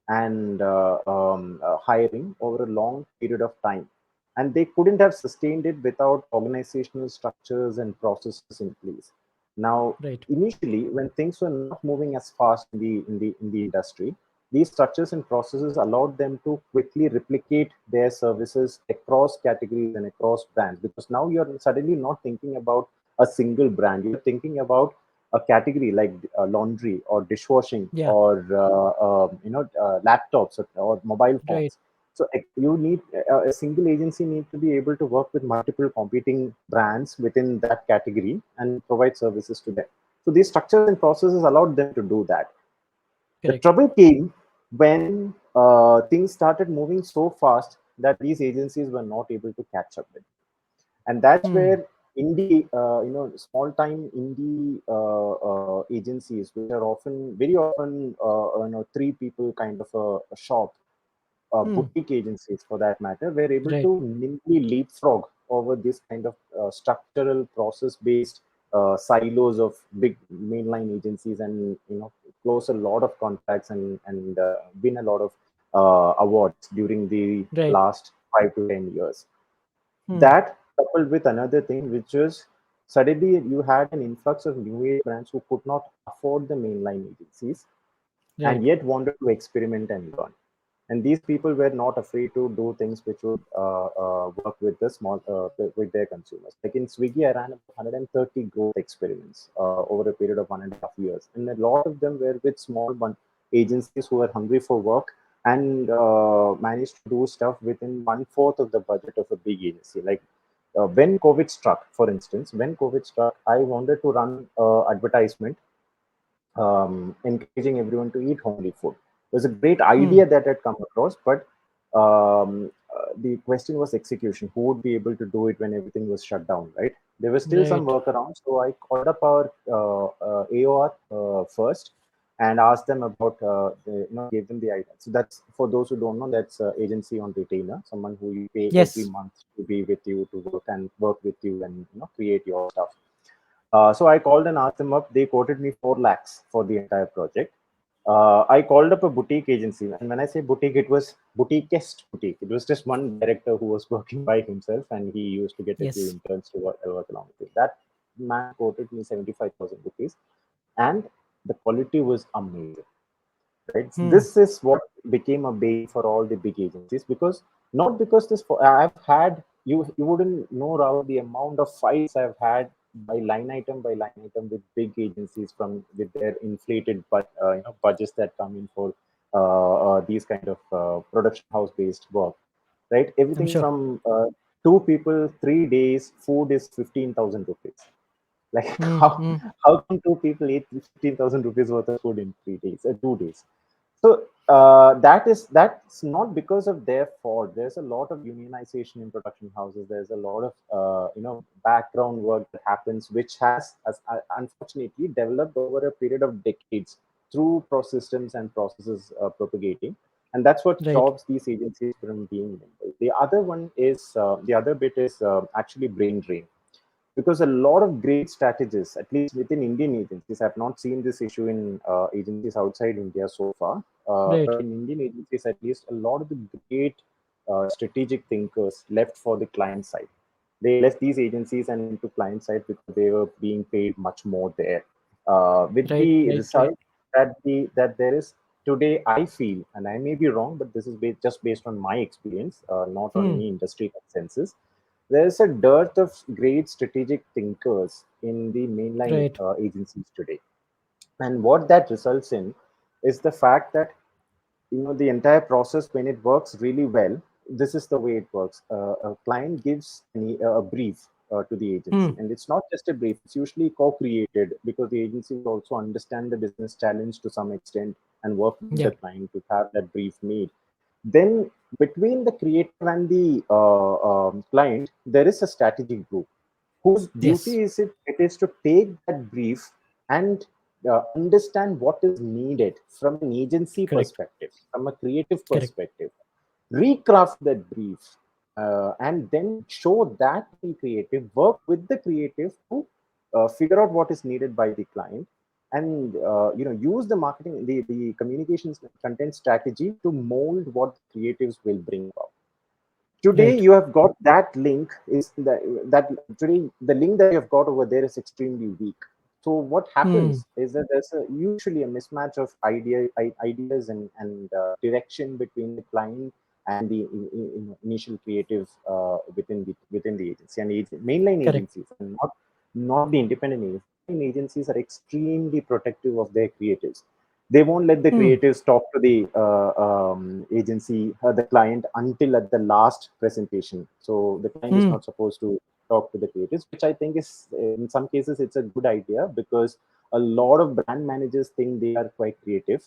and hiring over a long period of time. And they couldn't have sustained it without organizational structures and processes in place. Now, Right. initially, when things were not moving as fast in the industry, these structures and processes allowed them to quickly replicate their services across categories and across brands, because now you're suddenly not thinking about a single brand. You're thinking about a category like laundry or dishwashing Yeah. or laptops or mobile Right. phones. So you need a single agency need to be able to work with multiple competing brands within that category and provide services to them. So these structures and processes allowed them to do that. The Correct. trouble came when things started moving so fast that these agencies were not able to catch up with, and that's Hmm. where indie, small time indie agencies, which are often, very often, three people kind of a shop, Hmm. boutique agencies for that matter, were able Right. to nimbly leapfrog over this kind of structural process based silos of big mainline agencies, and close a lot of contracts and win a lot of awards during the Right. last 5 to 10 years. Hmm. That coupled with another thing, which is Suddenly you had an influx of new age brands who could not afford the mainline agencies and Right. yet wanted to experiment and learn. And these people were not afraid to do things which would work with the small with their consumers. Like in Swiggy, I ran about 130 growth experiments over a period of 1.5 years, and a lot of them were with small agencies who were hungry for work and managed to do stuff within one fourth of the budget of a big agency. Like when COVID struck, for instance, when COVID struck, I wanted to run advertisement encouraging everyone to eat homely food. It was a great Hmm. idea that had come across, but the question was execution. Who would be able to do it when everything was shut down, right? There were still some Right. workarounds, so I called up our AOR first and asked them about, gave them the idea. So that's for those who don't know, that's agency on retainer, someone who you pay every Yes. month to be with you to work with you and create your stuff. So I called and asked them up. They quoted me 4 lakhs for the entire project. I called up a boutique agency, and when I say boutique, it was boutiquest boutique. It was just one director who was working by himself, and he used to get a few Yes. interns to work along with it. That man quoted me 75,000 rupees, and the quality was amazing, right? Hmm. This is what became a bane for all the big agencies, because not because this I've had, you wouldn't know, Rahul, the amount of fights I've had by line item with big agencies from with their inflated budgets that come in for these kind of production house based work, right? I'm Everything sure. from 2 people 3 days food is 15,000 rupees. Like Hmm. Hmm. how can 2 people eat 15,000 rupees worth of food in 3 days or 2 days? So that's not because of their fault. There's a lot of unionization in production houses. There's a lot of background work that happens, which has, unfortunately, developed over a period of decades through systems and processes propagating, and that's what Right. stops these agencies from being nimble. The other bit is actually brain drain, because a lot of great strategists, at least within Indian agencies, I've not seen this issue in agencies outside India so far, Right. but in Indian agencies, at least, a lot of the great strategic thinkers left for the client side. They left these agencies and went to client side because they were being paid much more there. With Right. the Right. Right. result that there is today, I feel, and I may be wrong, but this is just based on my experience, not on Hmm. any industry consensus. There's a dearth of great strategic thinkers in the mainline Right. agencies today. And what that results in is the fact that the entire process, when it works really well, this is the way it works. A client gives a brief to the Hmm. agency, and it's not just a brief, it's usually co-created, because the agency will also understand the business challenge to some extent and work with the Yeah. client to have that brief made. Then between the creator and the client, there is a strategy group whose Yes. duty it is to take that brief and understand what is needed from an agency Correct. perspective, from a creative Correct. perspective, recraft that brief, and then show that to the creative, work with the creative to figure out what is needed by the client, and use the marketing, the communications content strategy to mold what the creatives will bring about. Today Right. you have got that link is that today the link that you have got over there is extremely weak. So what Hmm. happens is that there's usually a mismatch of ideas and direction between the client and the initial creative within the agency. And mainline Correct. agencies, and not the independent agencies. Mainline agencies are extremely protective of their creatives. They won't let the Hmm. creatives talk to the agency, the client, until at the last presentation. So the client is Hmm. not supposed to talk to the creatives, which I think is, in some cases, it's a good idea, because a lot of brand managers think they are quite creative,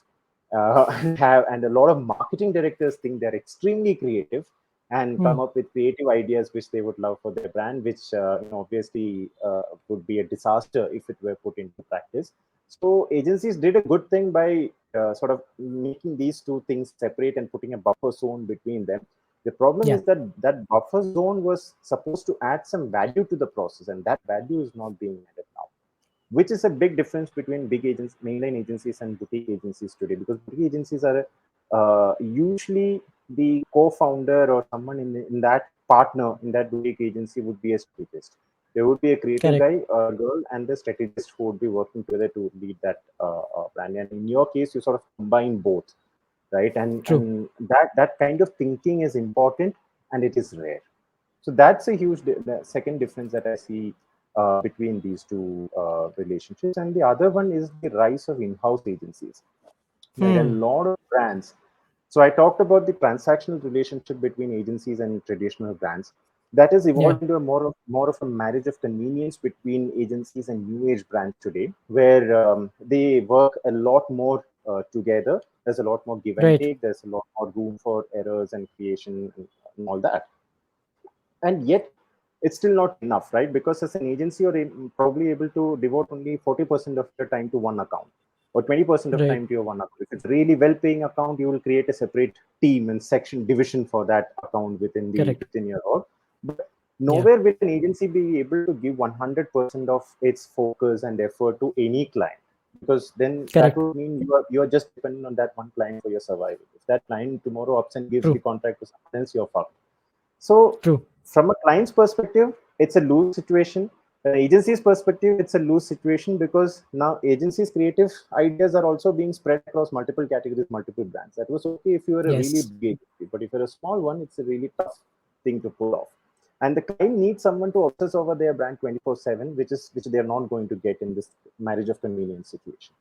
and a lot of marketing directors think they're extremely creative and Hmm. come up with creative ideas which they would love for their brand, which obviously would be a disaster if it were put into practice. So agencies did a good thing by sort of making these two things separate and putting a buffer zone between them. The problem Yeah. is that that buffer zone was supposed to add some value to the process, and that value is not being added now, which is a big difference between big agents, mainline agencies, and boutique agencies today. Because boutique agencies are usually the co-founder or someone in that partner in that boutique agency would be a strategist. There would be a creative Correct. guy or girl and the strategist who would be working together to lead that brand. And in your case, you sort of combine both, right? And True. that kind of thinking is important, and it is rare. So that's a huge the second difference that I see between these two relationships. And the other one is the rise of in-house agencies. Right, a Hmm. lot of brands. So I talked about the transactional relationship between agencies and traditional brands. That has Yeah. evolved into a more of a marriage of convenience between agencies and new age brands today, where they work a lot more together. There's a lot more give and Right. take. There's a lot more room for errors and creation and all that. And yet it's still not enough, right? Because as an agency you're probably able to devote only 40% of your time to one account, or 20% of Right. time to your one account. If it's a really well paying account, you will create a separate team and section division for that account Correct. within your org. But Yeah. nowhere will an agency be able to give 100% of its focus and effort to any client, because then that Correct. would mean you are just dependent on that one client for your survival. If that client tomorrow ups and gives the True. contract to someone else, you're fucked. So, True. from a client's perspective, it's a lose situation. An agency's perspective, it's a lose situation, because now agencies' creative ideas are also being spread across multiple categories, multiple brands. That was okay if you were a really Yes. big agency, but if you're a small one, it's a really tough thing to pull off. And the client needs someone to obsess over their brand 24/7, which they're not going to get in this marriage of convenience situation.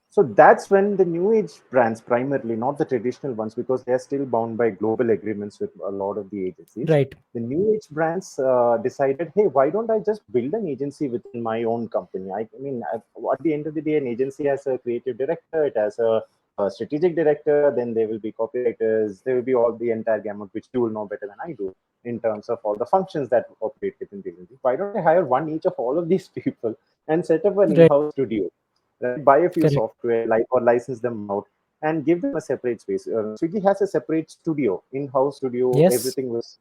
So that's when the new age brands, primarily, not the traditional ones, because they are still bound by global agreements with a lot of the agencies. Right. The new age brands decided, hey, why don't I just build an agency within my own company? I mean, at the end of the day, an agency has a creative director, it has a strategic director, then there will be copywriters, there will be all the entire gamut, which you will know better than I do in terms of all the functions that operate within the agency. Why don't I hire one each of all of these people and set up an Right. in-house studio, right? Buy a few Correct. software, like, or license them out, and give them a separate space. Swiggy has a separate studio, in-house studio. Yes. Everything was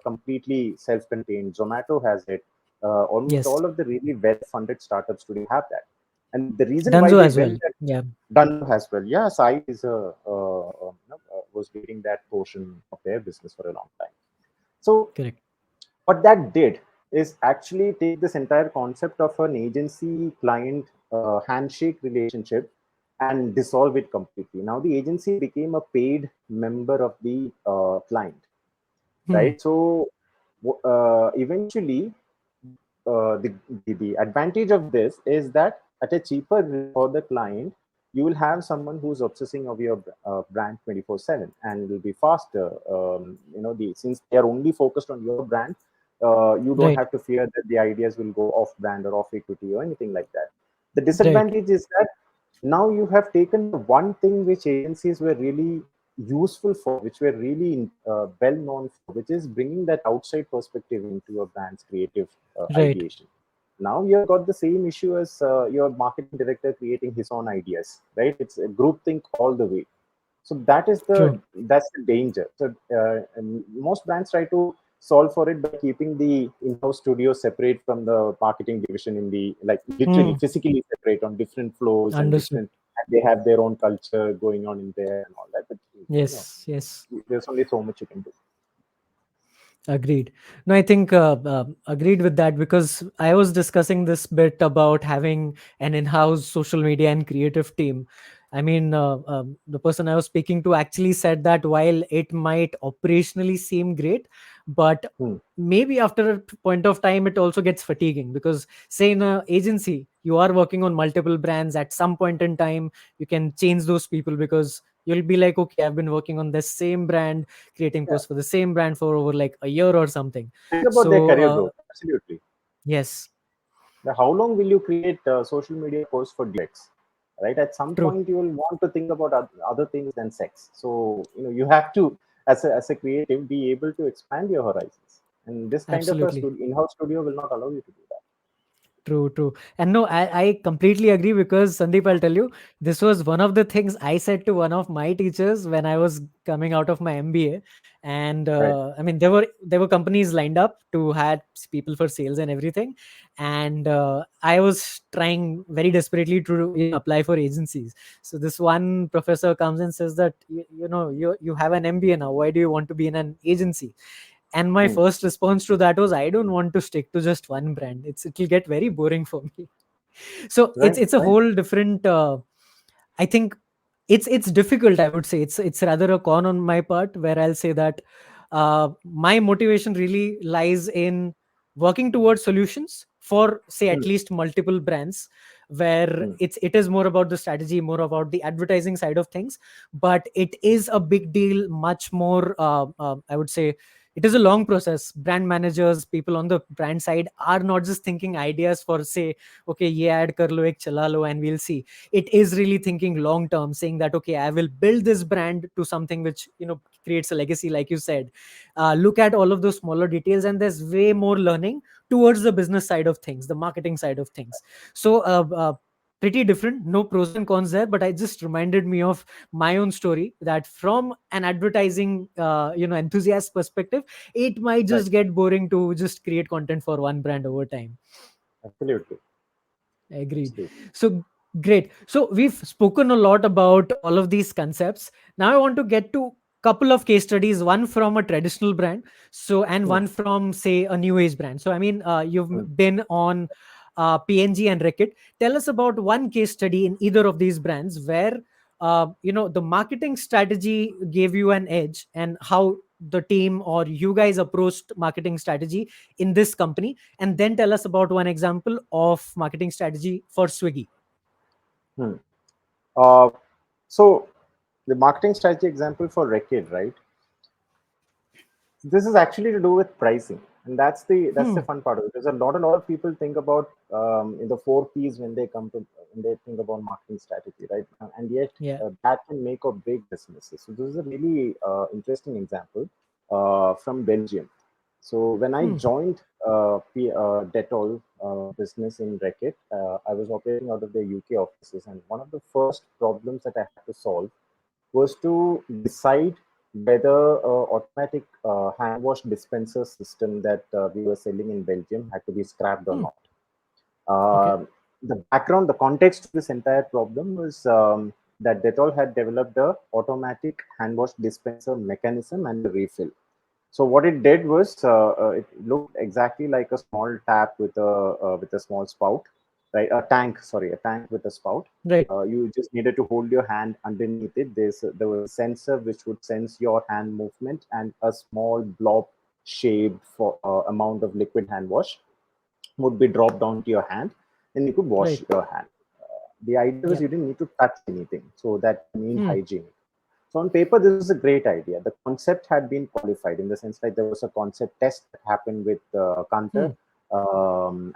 completely self-contained. Zomato has it. Almost Yes. all of the really well-funded startups today have that. And the reason why Danzo they as well. went that Yeah. Dunno as well. Yeah, Sai is was leading that portion of their business for a long time. So Correct. what that did is actually take this entire concept of an agency client handshake relationship and dissolve it completely. Now the agency became a paid member of the client, Hmm. right? So eventually, the advantage of this is that at a cheaper rate for the client, you will have someone who's obsessing over your brand 24/7, and it will be faster. Since they are only focused on your brand, you don't Right. have to fear that the ideas will go off brand or off equity or anything like that. The Right. disadvantage is that now you have taken the one thing which agencies were really useful for, which were really well known for, which is bringing that outside perspective into your brand's creative Right. ideation. Now you've got the same issue as your marketing director creating his own ideas, right? It's a group think all the way. So True. that's the danger. So and most brands try to solve for it by keeping the in-house studio separate from the marketing division, in the, like, literally Hmm. physically separate on different floors and Understood. different, and they have their own culture going on in there and all that. But Yes. Yes. there's only so much you can do. Agreed. No, I think agreed with that, because I was discussing this bit about having an in-house social media and creative team. I mean, the person I was speaking to actually said that while it might operationally seem great, but Hmm. maybe after a point of time it also gets fatiguing, because say in a agency you are working on multiple brands. At some point in time you can change those people, because you'll be like, okay, I've been working on this same brand, creating Yeah. posts for the same brand for over like a year or something. Think about their So career growth. Absolutely. yes. Now, how long will you create social media posts for DX? Right. At some True. point, you will want to think about other things than sex. So you have to, as a creative, be able to expand your horizons. And this kind of a Absolutely. in-house studio will not allow you to do that. True, true. And no, I completely agree, because Sandeep, I'll tell you, this was one of the things I said to one of my teachers when I was coming out of my MBA. And Right. I mean, there were companies lined up to hire people for sales and everything. And I was trying very desperately to apply for agencies. So this one professor comes and says that you have an MBA now. Why do you want to be in an agency? And my Hmm. first response to that was, I don't want to stick to just one brand. It'll get very boring for me. So Right. it's a Right. whole different, I think it's difficult. I would say it's rather a con on my part, where I'll say that my motivation really lies in working towards solutions for, say, Hmm. at least multiple brands, where Hmm. it is more about the strategy, more about the advertising side of things. But it is a big deal, much more, I would say it is a long process. Brand managers, people on the brand side, are not just thinking ideas for, say, okay, ye ad kar lo, ek chala lo, and we'll see. It is really thinking long term, saying that, okay, I will build this brand to something which, creates a legacy, like you said. Look at all of those smaller details, and there's way more learning towards the business side of things, the marketing side of things. So pretty different, no pros and cons there, but I just reminded me of my own story, that from an advertising enthusiast perspective, it might Right. just get boring to just create content for one brand over time. Absolutely. Agreed. Absolutely. So great. So we've spoken a lot about all of these concepts. Now I want to get to couple of case studies, one from a traditional brand, so, and Hmm. one from, say, a new age brand. So I mean, you've Hmm. been on PNG and Reckitt. Tell us about one case study in either of these brands where the marketing strategy gave you an edge, and how the team or you guys approached marketing strategy in this company. And then tell us about one example of marketing strategy for Swiggy. Hmm. Uh, so the marketing strategy example for Reckitt, right? This is actually to do with pricing, and that's the Hmm. fun part of it. There's a lot of people think about in the four P's when they think about marketing strategy, right? And yet Yeah. that can make or break businesses. So this is a really interesting example from Belgium. So when I Hmm. joined Dettol business in Reckitt, I was operating out of the UK offices, and one of the first problems that I had to solve was to decide whether automatic hand wash dispenser system that we were selling in Belgium had to be scrapped or Hmm. not. Okay. The background, the context of this entire problem was that Dettol had developed a automatic hand wash dispenser mechanism and a refill. So what it did was it looked exactly like a small tap with a small spout, right? A tank with a spout. Right. You just needed to hold your hand underneath it. There was a sensor which would sense your hand movement, and a small blob shaped for amount of liquid hand wash would be dropped onto your hand, and you could wash Right. your hand. The idea was Yeah. you didn't need to touch anything, so that mean Hmm. hygiene. So on paper, this was a great idea. The concept had been qualified in the sense like there was a concept test that happened with Hmm. Kantar,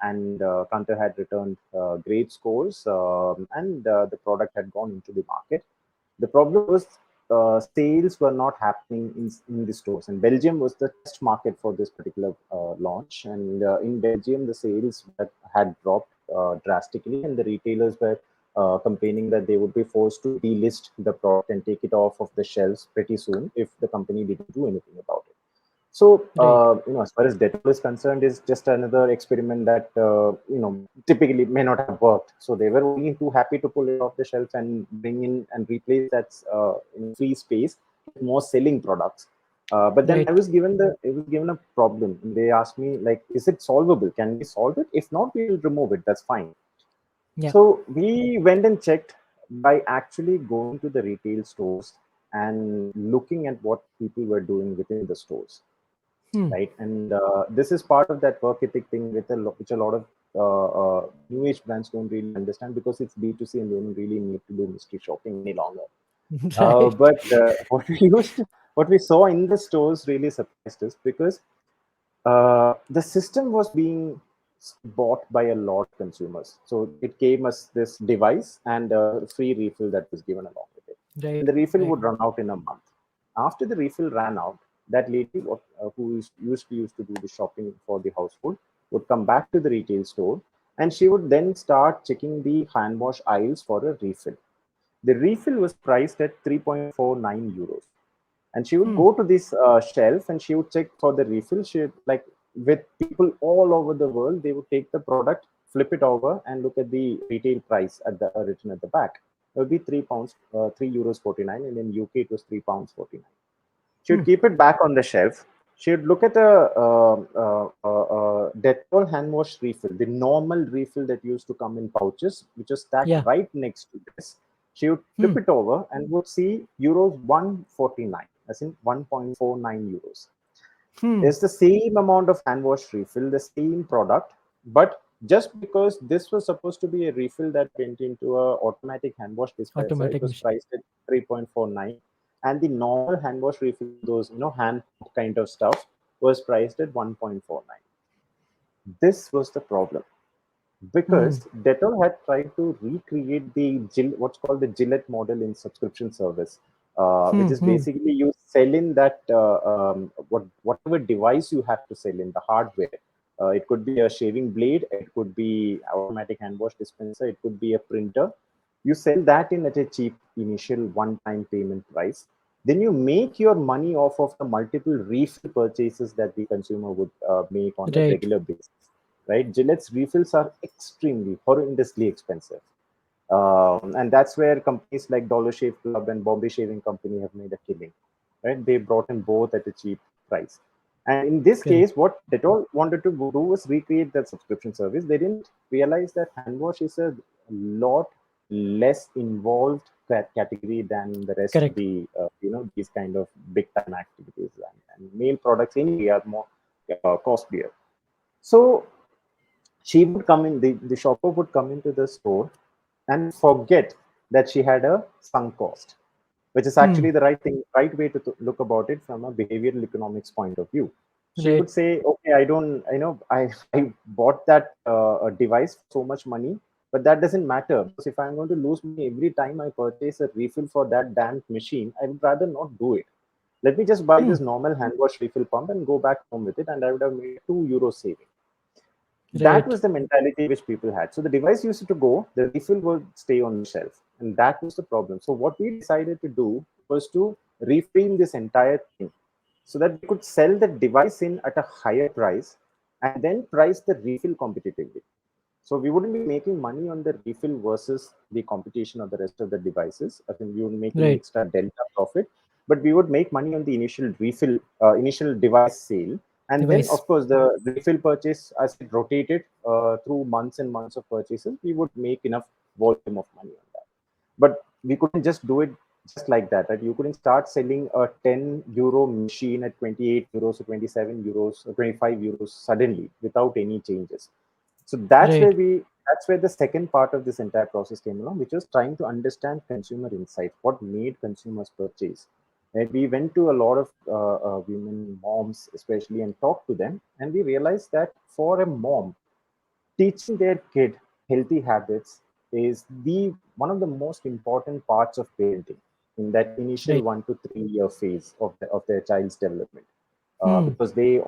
and Kantar had returned great scores, and the product had gone into the market. The problem was sales were not happening in the stores, and Belgium was the test market for this particular launch. And in Belgium, the sales had dropped drastically, and the retailers were complaining that they would be forced to delist the product and take it off of the shelves pretty soon if the company didn't do anything about it. So, Right. as far as Dettol is concerned, is just another experiment that typically may not have worked. So they were only too happy to pull it off the shelf and bring in and replace that in free space with more selling products. But then Right. it was given a problem. They asked me like, is it solvable? Can we solve it? If not, we will remove it. That's fine. Yeah. So we went and checked by actually going to the retail stores and looking at what people were doing within the stores, Hmm. right? And this is part of that work ethic thing which a lot of new age brands don't really understand because it's B2C and they don't really need to do mystery shopping any longer. Right. But what we saw in the stores really surprised us because the system was being bought by a lot of consumers. So it came as this device and a free refill that was given along with it. And Right. the refill Right. would run out in a month. After the refill ran out, that lady who used to do the shopping for the household would come back to the retail store, and she would then start checking the hand wash aisles for a refill. The refill was priced at 3.49 euros, and she would Hmm. go to this shelf and she would check for the refill. She would, like, with people all over the world, they would take the product, flip it over, and look at the retail price at the written at the back. It would be £3, €3.49, and in UK it was £3.49. She would Hmm. keep it back on the shelf. she would look at Dettol hand wash refill, the normal refill that used to come in pouches, which was stacked Yeah. right next to this. She would flip Hmm. it over and would see euros 149, as in 1.49 euros. Hmm. It's the same amount of hand wash refill, the same product, but just because this was supposed to be a refill that went into a automatic hand wash dispenser, it Automatic was machine. priced at 3.49, and the normal hand wash refill, those hand pump kind of stuff, was priced at 1.49. This was the problem Hmm. because Dettol had tried to recreate the what's called the Gillette model in subscription service, which Hmm. is Hmm. basically you sell in that whatever device you have to sell in the hardware. It could be a shaving blade, it could be automatic hand wash dispenser, it could be a printer. You sell that in at a cheap initial one-time payment price. Then you make your money off of the multiple refill purchases that the consumer would make on a Right. regular basis, right? Gillette's refills are extremely horrendously expensive. And that's where companies like Dollar Shave Club and Bombay Shaving Company have made a killing, right? They brought in both at a cheap price. And in this Correct. case, what Dettol wanted to do was recreate that subscription service. They didn't realize that hand wash is a lot less involved category than the rest of Correct. the, these kind of big time activities. And male products anyway are more costlier. So she would come in, the shopper would come into the store and forget that she had a sunk cost, which is Hmm. actually the right way to look about it from a behavioral economics point of view. She Right. would say, okay, I don't, I bought that device for so much money, but that doesn't matter because if I'm going to lose money every time I purchase a refill for that damn machine, I would rather not do it. Let me just buy Hmm. this normal hand wash refill pump and go back home with it, and I would have made a €2 saving. That Right. was the mentality which people had. So the device used to go, the refill would stay on the shelf, and that was the problem. So what we decided to do was to reframe this entire thing so that we could sell the device in at a higher price and then price the refill competitively. So we wouldn't be making money on the refill versus the competition of the rest of the devices. I think we would be making Right. extra delta profit, but we would make money on the initial refill, initial device sale. And then, Device. of course, the refill purchase, as it rotated through months and months of purchases, we would make enough volume of money on that. But we couldn't just do it just like that, right? You couldn't start selling a €10 machine at €28 or €27 or €25 suddenly without any changes. So Right. that's where the second part of this entire process came along, which was trying to understand consumer insight, what made consumers purchase. And we went to a lot of women moms especially and talked to them, and we realized that for a mom, teaching their kid healthy habits is the one of the most important parts of parenting in that initial Right. 1 to 3 year phase of their child's development, Hmm. because they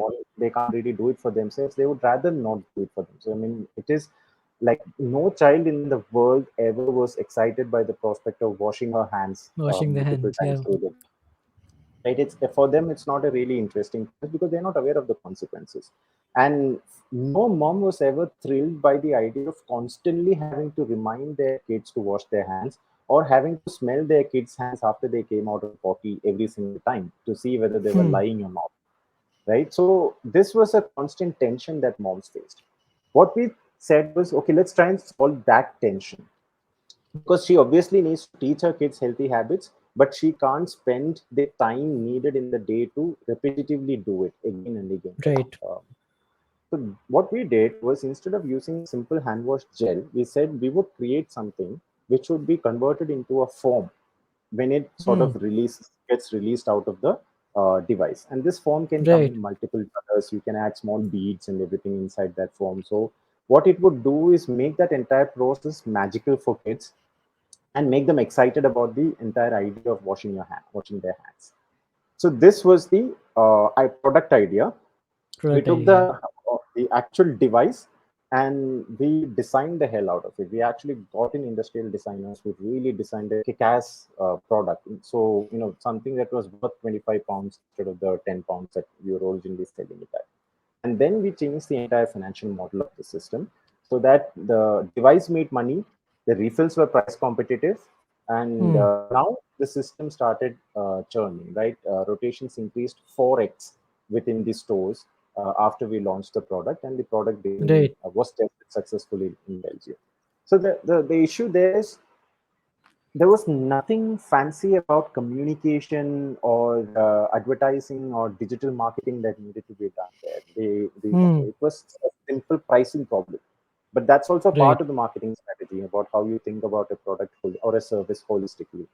can't really do it for themselves. They would rather not do it for them. So I mean, it is like no child in the world ever was excited by the prospect of washing her hands Washing the multiple hands. times Yeah. through the day, right? It's for them, it's not a really interesting process because they're not aware of the consequences. And no mom was ever thrilled by the idea of constantly having to remind their kids to wash their hands or having to smell their kids hands after they came out of potty every single time to see whether they were Hmm. lying or not, right? So this was a constant tension that moms faced. What we said was, okay, let's try and solve that tension, because she obviously needs to teach her kids healthy habits, but she can't spend the time needed in the day to repetitively do it again and again, right? Right. So what we did was, instead of using a simple hand wash gel, we said we would create something which would be converted into a foam when it sort Hmm. of gets released out of the device. And this foam can come Right. in multiple colors. You can add small beads and everything inside that foam. So what it would do is make that entire process magical for kids and make them excited about the entire idea of washing their hands. So this was the product idea. We Product took idea. the actual device and we designed the hell out of it. We actually got in industrial designers who really designed a kick-ass product. So something that was worth £25 instead of the £10 that we were originally selling it at. And then we changed the entire financial model of the system so that the device made money, the refills were price competitive, and Hmm. now the system started churning, right? Rotations increased 4x within the stores after we launched the product, and the product basically Right. was tested successfully in Belgium. So the issue there is there was nothing fancy about communication or advertising or digital marketing that needed to be done there. Hmm. It was a simple pricing problem. But that's also part Right. of the marketing strategy about how you think about a product or a service holistically.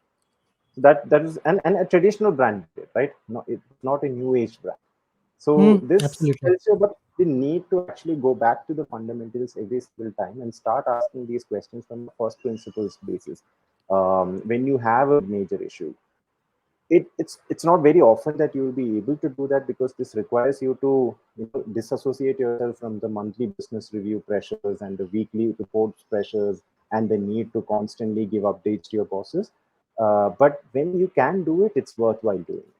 So that is and a traditional brand, right? No, it's not a new age brand. Hmm. So this Absolutely. tells you about the need to actually go back to the fundamentals every single time and start asking these questions from a first principles basis. When you have a major issue, it's not very often that you will be able to do that because this requires you to disassociate yourself from the monthly business review pressures and the weekly reports pressures and the need to constantly give updates to your bosses. But when you can do it, it's worthwhile doing it.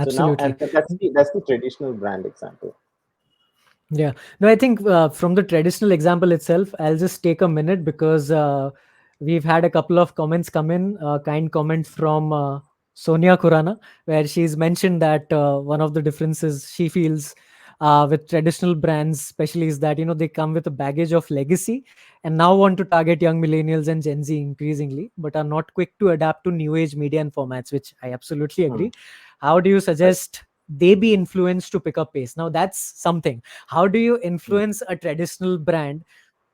So now, Absolutely. and that's the traditional brand example. Yeah. No, I think from the traditional example itself, I'll just take a minute because we've had a couple of comments come in. Kind comment from Sonia Kurana, where she's mentioned that one of the differences she feels with traditional brands, especially, is that they come with a baggage of legacy and now want to target young millennials and Gen Z increasingly, but are not quick to adapt to new age media and formats, which I absolutely Hmm. agree. How do you Right. suggest they be influenced to pick up pace? Now, that's something. How do you Hmm. influence a traditional brand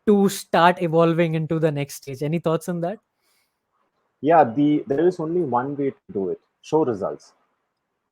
to start evolving into the next stage? Any thoughts on that? Yeah, there is only one way to do it: show results,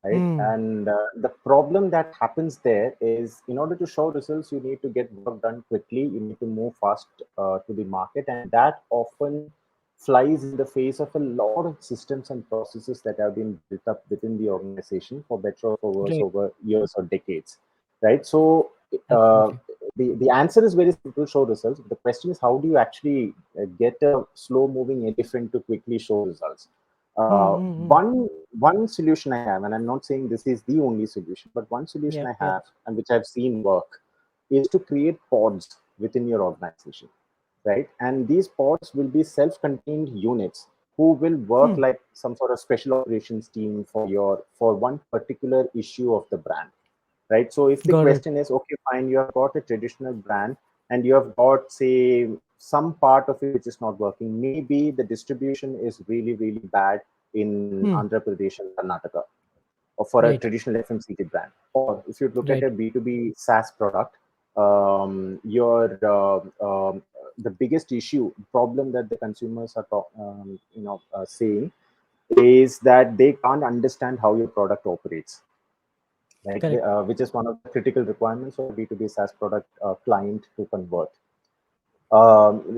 right? Hmm. And the problem that happens there is, in order to show results, you need to get work done quickly. You need to move fast to the market, and that often flies in the face of a lot of systems and processes that have been built up within the organization, for better or for worse, Right. over years or decades, right? So uh, Absolutely. the answer is very simple: show results. The question is, how do you actually get a slow moving elephant to quickly show results? Hmm, uh, hmm, hmm. one solution I have, and I'm not saying this is the only solution, but one solution Yeah. I Yeah. have and which I've seen work is to create pods within your organization, right? And these pods will be self-contained units who will work Hmm. like some sort of special operations team for one particular issue of the brand, right? So if the Got it. question is, okay, fine, you have got a traditional brand and you have got, say, some part of it which is not working. Maybe the distribution is really, really bad in Hmm. Andhra Pradesh and Karnataka, or for a Right. traditional FMCG brand. Or if you look at Right. a B2B SaaS product, your the biggest issue problem that the consumers are saying is that they can't understand how your product operates, right? Correct. Which is one of the critical requirements for a B2B SaaS product client to convert.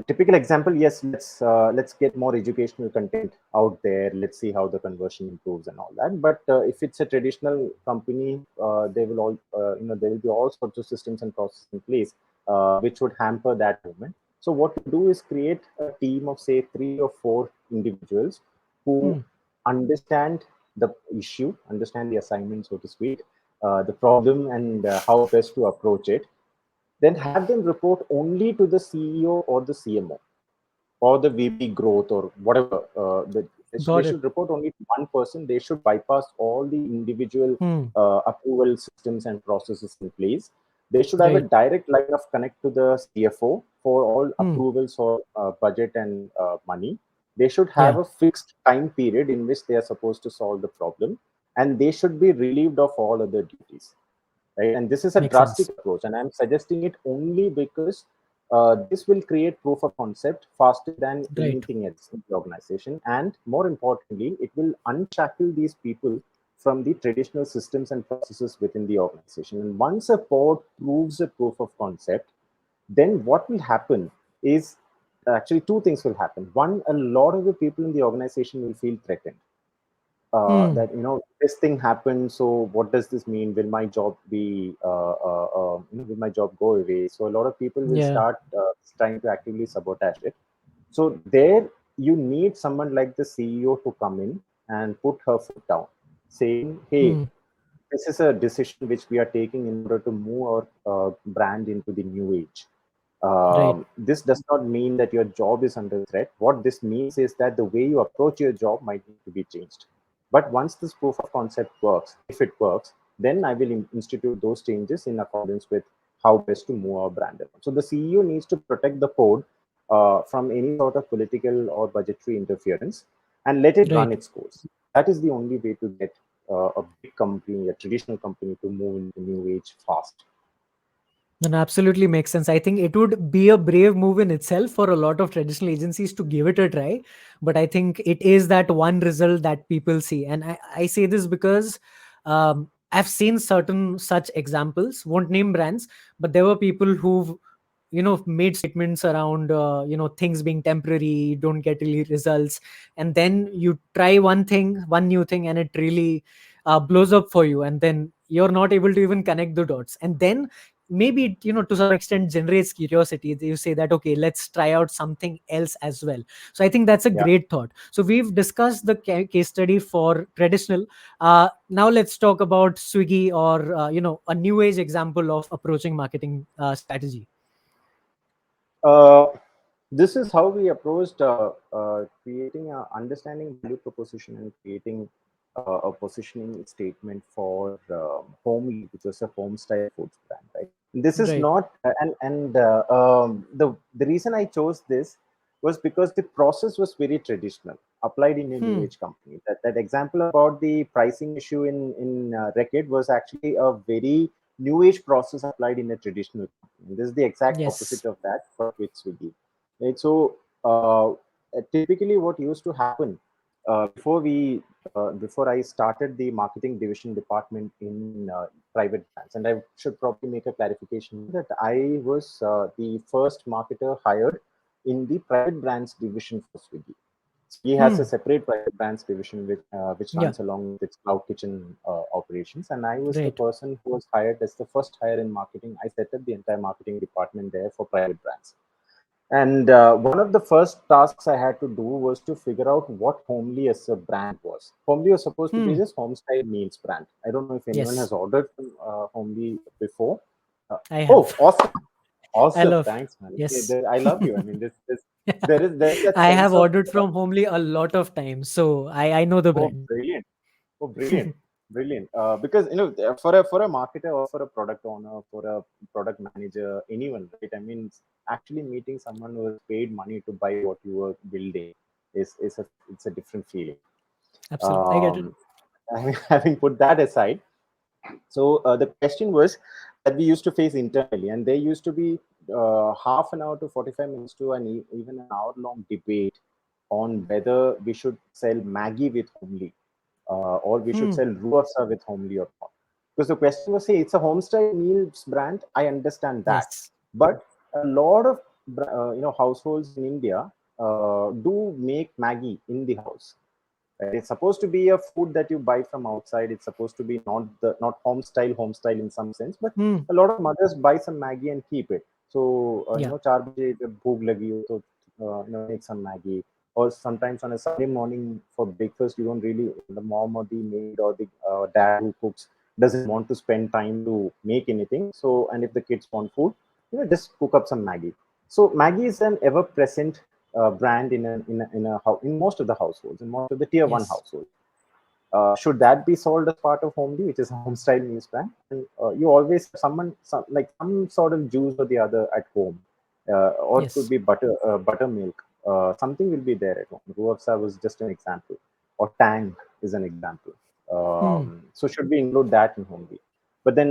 Typical example, yes, let's get more educational content out there. Let's see how the conversion improves and all that. But if it's a traditional company, they will all there will be all sorts of systems and processes in place which would hamper that movement. So what to do is create a team of, say, 3 or 4 individuals who Hmm. understand the issue, understand the assignment, so to speak, the problem, and how best to approach it. Then have them report only to the CEO or the CMO or the VP growth or whatever. They Got it. should report only to one person. They should bypass all the individual Hmm. approval systems and processes in place. They should have a Right. direct line of connect to the CFO for all Hmm. approvals or budget and money. They should have Yeah. a fixed time period in which they are supposed to solve the problem, and they should be relieved of all other duties, right? And this is a Makes drastic sense. approach, and I'm suggesting it only because this will create proof of concept faster than Right. anything else in the organization, and more importantly, it will unshackle these people from the traditional systems and processes within the organization. And once a pod proves a proof of concept, then what will happen is, actually two things will happen. One, a lot of the people in the organization will feel threatened, Hmm. that this thing happened, so what does this mean? Will my job be will my job go away? So a lot of people will Yeah. start trying to actively sabotage it. So there you need someone like the CEO to come in and put her foot down, saying, hey, Hmm. this is a decision which we are taking in order to move our brand into the new age. Right. This does not mean that your job is under threat. What this means is that the way you approach your job might need to be changed. But once this proof of concept works, if it works, then I will institute those changes in accordance with how best to move our brand around. So the CEO needs to protect the code from any sort of political or budgetary interference and let it run Right. its course. That is the only way to get a big company, a traditional company, to move into new age fast. That absolutely makes sense. I think it would be a brave move in itself for a lot of traditional agencies to give it a try. But I think it is that one result that people see. And I say this because I've seen certain such examples, won't name brands, but there were people who've made statements around things being temporary, don't get really results, and then you try one new thing, and it really blows up for you, and then you're not able to even connect the dots, and then maybe it, to some extent generates curiosity. You say that, okay, let's try out something else as well. So I think that's a Yeah. great thought. So we've discussed the case study for traditional. Now let's talk about Swiggy, or a new age example of approaching marketing strategy. Uh, this is how we approached creating a understanding value proposition and creating a positioning statement for Homely, which was a home style foods brand, right? This is Right. not the reason I chose this was because the process was very traditional, applied in a new Hmm. age company. That example about the pricing issue in Reckitt was actually a very new age process applied in a traditional company. This is the exact Yes. opposite of that, but with Swiggy. Right? So typically, what used to happen before I started the marketing division department in private brands, and I should probably make a clarification that I was the first marketer hired in the private brands division for Swiggy. Swiggy has a Hmm. separate private brands division which Yeah. runs along with its cloud kitchen operations, and I was the Right. person who was hired as the first hire in marketing. I set up the entire marketing department there for private brands. And one of the first tasks I had to do was to figure out what Homely as a brand was. Homely was supposed to be Hmm. just home style meals brand. I don't know if anyone has Yes, ordered from Homely before. Uh, I oh, have. awesome, I awesome! love. Thanks, man. Yes. I love you. I mean, there is that I have sense of ordered from Homely a lot of times, so I know the oh, brand. brilliant. Oh, brilliant, brilliant. Because for a marketer or for a product owner, for a product manager, anyone, right? I mean, actually meeting someone who has paid money to buy what you were building is it's a different feeling. Absolutely, I get it. Um, having put that aside, so the question was that we used to face internally, and there used to be half an hour to 45 minutes to even an hour long debate on whether we should sell Maggie with Homely or we should Hmm. sell Ruafsa with Homely or not. Because the question was, say, it's a homestyle meals brand. I understand that, Yes. but a lot of households in India do make Maggie in the house. Right? It's supposed to be a food that you buy from outside. It's supposed to be not home style in some sense, but Hmm. a lot of mothers buy some Maggie and keep it. So Yeah. 4 baje jab bhook lagi ho, so make some Maggie. Or sometimes on a Sunday morning for breakfast, you don't really the mom or the maid or the dad who cooks doesn't want to spend time to make anything. So and if the kids want food, just cook up some Maggie. So Maggie is an ever-present brand in most of the households, in most of the tier one Yes. households. Should that be sold as part of Homely, which is a home style news brand? And you always have some sort of juice or the other at home, or it could Yes. be buttermilk. Something will be there at home. Ruafsa was just an example, or Tang is an example. Hmm. So should we include that in Homely? But then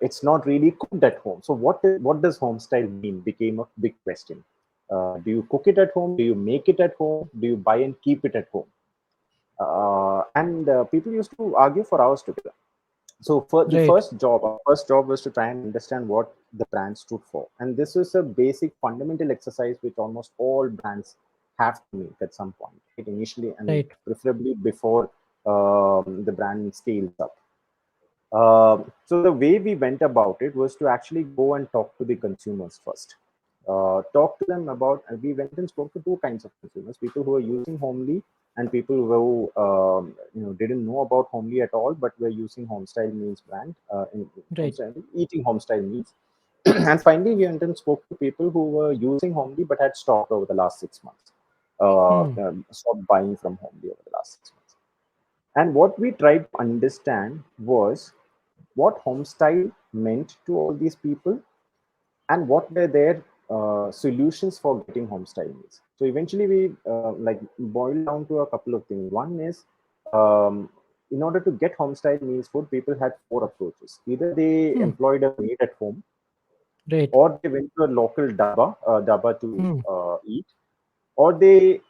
it's not really cooked at home. So what does home style mean? Became a big question. Do you cook it at home? Do you make it at home? Do you buy and keep it at home? And people used to argue for hours together. So for the Right. first job was to try and understand what the brand stood for, and this is a basic fundamental exercise which almost all brands have to make at some point, right? Initially, and Right. preferably before the brand scales up. So the way we went about it was to actually go and talk to the consumers first. Talk to them about. And we went and spoke to two kinds of consumers: people who are using Homely and people who didn't know about Homely at all, but were using Homestyle Meals brand in Right. Homestyle, eating Homestyle Meals. And finally, we went and spoke to people who were using Homely but had stopped over the last 6 months. Hmm. Stopped buying from Homely over the last 6 months. And what we tried to understand was what home style meant to all these people, and what were their solutions for getting home style meals. So eventually we like boiled down to a couple of things. One is, um, in order to get home style meals food, people had four approaches. Either they Hmm. employed a maid at home, Right. or they went to a local dabba to Hmm. eat, or they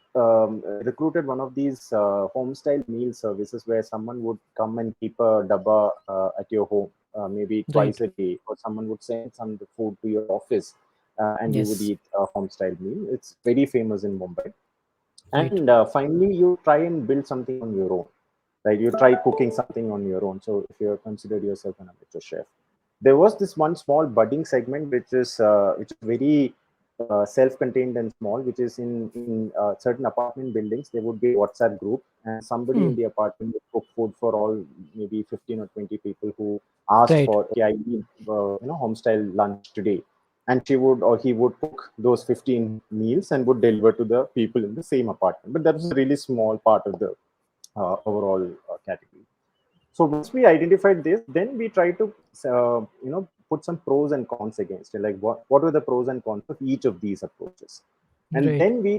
recruited one of these home style meal services where someone would come and keep a dabba at your home, maybe twice Right. a day, or someone would send some food to your office, and you would Yes. eat a home style meal. It's very famous in Mumbai. Right. And finally, you try and build something on your own, right? You try cooking something on your own. So if you consider yourself an amateur chef, there was this one small budding segment which is very self-contained and small, which is in certain apartment buildings. There would be a WhatsApp group, and somebody Hmm. in the apartment would cook food for all, maybe 15 or 20 people who asked Right. for, okay, I need home style lunch today, and she would or he would cook those 15 meals and would deliver to the people in the same apartment. But that was a really small part of the overall category. So once we identified this, then we try to put some pros and cons against it. Like what were the pros and cons of each of these approaches, and Right. then we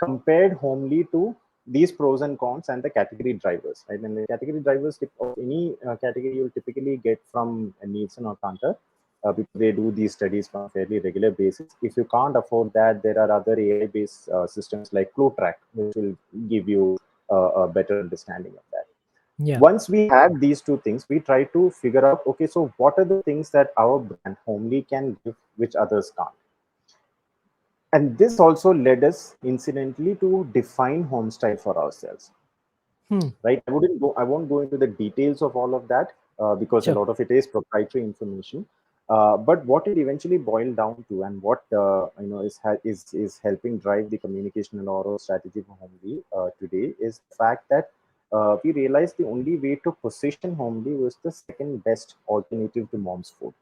compared homely to these pros and cons and the category drivers. Right, and the category drivers of any category you'll typically get from Nielsen or Kantar, because they do these studies on a fairly regular basis. If you can't afford that, there are other AI-based systems like ClueTrack, which will give you a better understanding of that. Yeah. Once we have these two things, we try to figure out, okay, so what are the things that our brand Homely can give which others can't. And this also led us incidentally to define home style for ourselves, Hmm. right? I won't go into the details of all of that, because a Sure. lot of it is proprietary information. But what it eventually boiled down to, and what is helping drive the communication and oral strategy for Homely today, is the fact that we realized the only way to position Homely was the second best alternative to mom's food,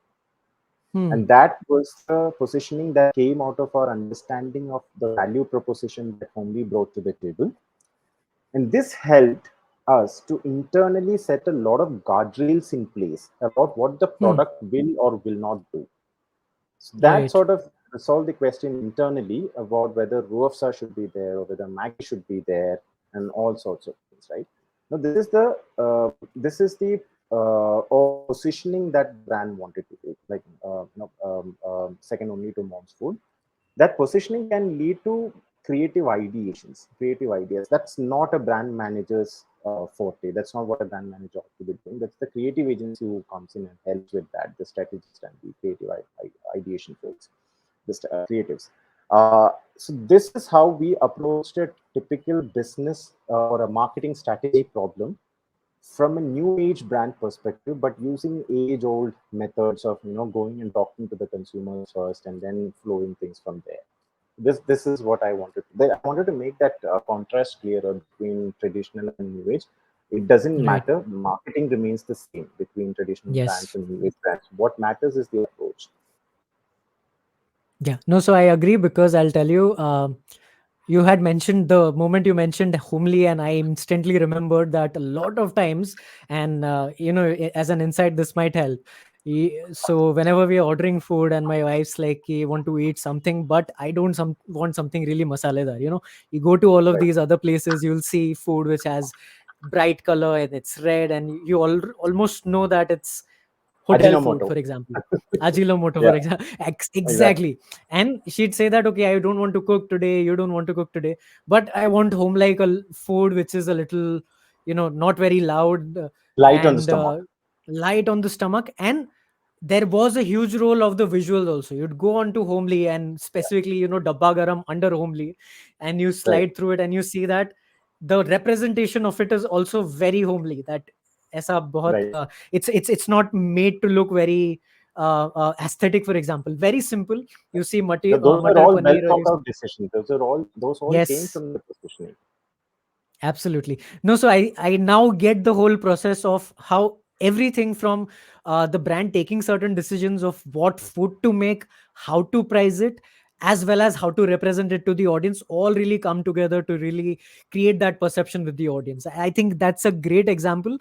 Hmm. and that was the positioning that came out of our understanding of the value proposition that Homely brought to the table. And this helped us to internally set a lot of guardrails in place about what the Hmm. product will or will not do. So that Right. sort of resolved the question internally about whether Ruafsa should be there or whether Maggie should be there, and all sorts of things, right? Now, this is the or positioning that the brand wanted to take, like second only to mom's food. That positioning can lead to creative ideations, creative ideas. That's not a brand manager's forte. That's not what a brand manager ought to be doing. That's the creative agency who comes in and helps with that, the strategist and the creative ideation folks, the creatives. So this is how we approached a typical business or a marketing strategy problem from a new age brand perspective, but using age old methods of going and talking to the consumers first and then flowing things from there. This is what I wanted. I wanted to make that contrast clearer between traditional and new age. It doesn't Right. matter. Marketing remains the same between traditional brands Yes. and new age brands. What matters is the approach. Yeah. No, so I agree because I'll tell you, you had mentioned the moment you mentioned homely, and I instantly remembered that a lot of times, and as an insight, this might help. So whenever we are ordering food, and my wife's like, "You want to eat something, but I don't want something really masaledar." You go to all of Right. these other places, you'll see food which has bright color and it's red, and you almost know that it's hotel food, Ajinomoto. for example. Ajinomoto, Yeah. for example. Exactly. Exactly. And she'd say that, okay, I don't want to cook today, you don't want to cook today, but I want home like food which is a little, not very loud, Light on the and stomach. light on the stomach. And there was a huge role of the visuals also. You'd go on to homely, and specifically, dabba garam under homely, and you Right. slide through it and you see that the representation of it is also very homely. That ऐसा बहुत Right. it's not made to look very aesthetic. For example, very simple. You see Those are matar all well paneer, or thought out decisions. Those all came yes. from the positioning. Absolutely. No, so I now get the whole process of how everything from the brand taking certain decisions of what food to make, how to price it, as well as how to represent it to the audience, all really come together to really create that perception with the audience. I think that's a great example.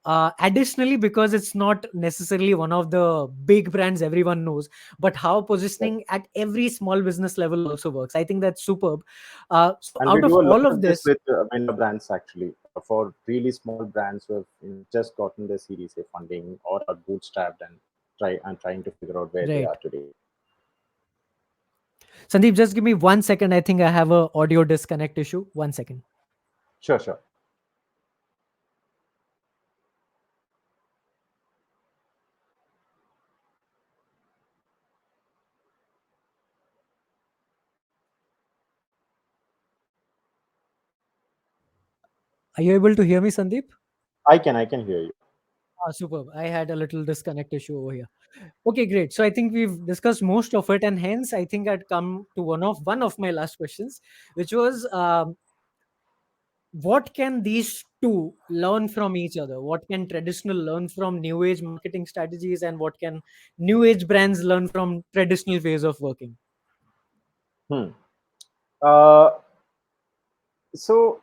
additionally, because it's not necessarily one of the big brands everyone knows, but how Right. positioning at every small business level also works. I think that's superb. So And we out of do a lot all of of this this, with Winnerbrands actually, for really small brands who have just gotten their Series A funding or are bootstrapped and trying to figure out where they right. are today. Sandeep, just give me 1 second. I think I have a audio disconnect issue. 1 second. Sure, sure. Are you able to hear me, Sandeep? I can hear you. Superb. I had a little disconnect issue over here. Okay, great. So I think we've discussed most of it, and hence I think I'd come to one of my last questions, which was, what can these two learn from each other? What can traditional learn from new age marketing strategies, and what can new age brands learn from traditional ways of working? Hmm. Uh, so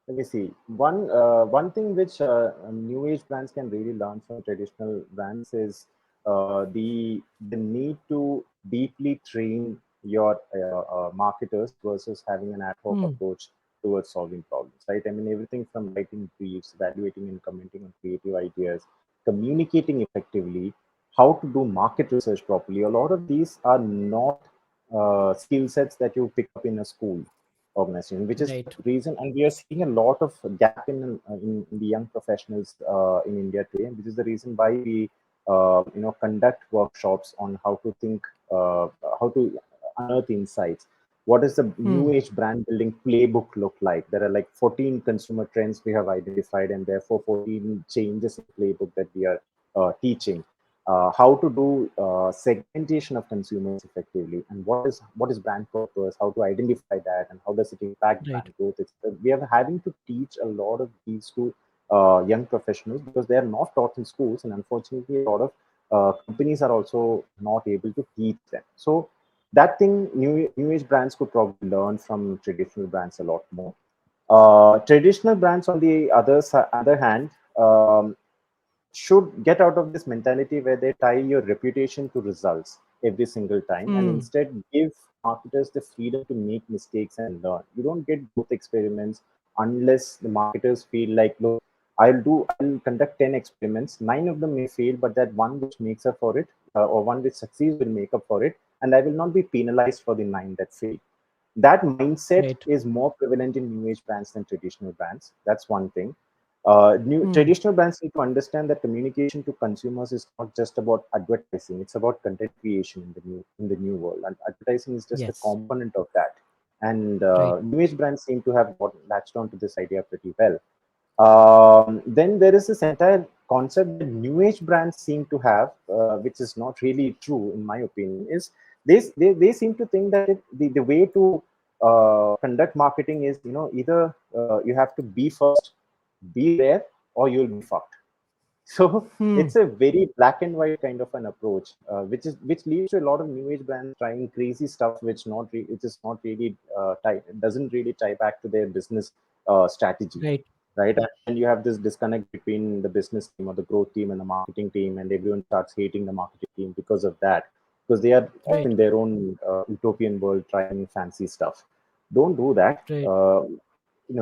let me see. One thing which new age brands can really learn from traditional brands is the need to deeply train your marketers versus having an ad hoc Hmm. approach towards solving problems. Right. I mean everything from writing briefs, evaluating and commenting on creative ideas, communicating effectively, how to do market research properly. A lot of these are not skill sets that you pick up in a school organization, which is the Right. reason, and we are seeing a lot of gap in the young professionals in India today, and which is the reason why we conduct workshops on how to think, how to unearth insights. What does the Hmm. new age brand building playbook look like? There are like 14 consumer trends we have identified, and therefore 14 changes in playbook that we are teaching. How to do segmentation of consumers effectively, and what is brand purpose, how to identify that, and how does it impact Right. brand growth. We are having to teach a lot of these to young professionals because they are not taught in schools, and unfortunately a lot of companies are also not able to teach them. So that thing, new age brands could probably learn from traditional brands a lot more. Traditional brands, on the other hand, should get out of this mentality where they tie your reputation to results every single time, and Hmm. instead give marketers the freedom to make mistakes and learn. You don't get growth experiments unless the marketers feel like, look, I'll conduct 10 experiments, 9 of them may fail, but that one which makes up for it, or one which succeeds will make up for it, and I will not be penalized for the 9 that fail. That mindset Right. is more prevalent in new age brands than traditional brands. That's one thing. New Hmm. traditional brands need to understand that communication to consumers is not just about advertising; it's about content creation in the new world. And advertising is just a Yes. component of that. And Right. new age brands seem to have latched on to this idea pretty well. Then there is this entire concept that new age brands seem to have, which is not really true in my opinion, is they seem to think that the way to conduct marketing is, either you have to be first, be there, or you'll be fucked. So Hmm. it's a very black and white kind of an approach, which leads to a lot of new age brands trying crazy stuff, which is not really doesn't really tie back to their business strategy, Right. right? And you have this disconnect between the business team or the growth team and the marketing team, and everyone starts hating the marketing team because of that, because they are off Right. in their own utopian world trying fancy stuff. Don't do that. Right.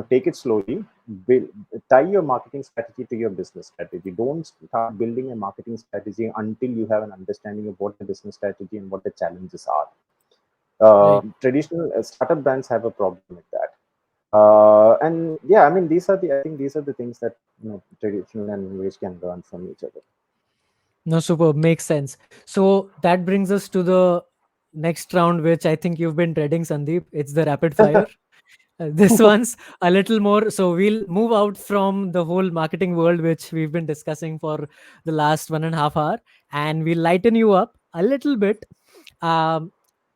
Take it slowly. Build, tie your marketing strategy to your business strategy. Don't start building a marketing strategy until you have an understanding of what the business strategy and what the challenges are. Right. Traditional startup brands have a problem with that. And yeah, I mean, I think these are the things that traditional and new age can learn from each other. No, super. Makes sense. So that brings us to the next round, which I think you've been dreading, Sandeep. It's the rapid fire. This one's a little more. So we'll move out from the whole marketing world, which we've been discussing for the last 1.5 hour, and we'll lighten you up a little bit. Um,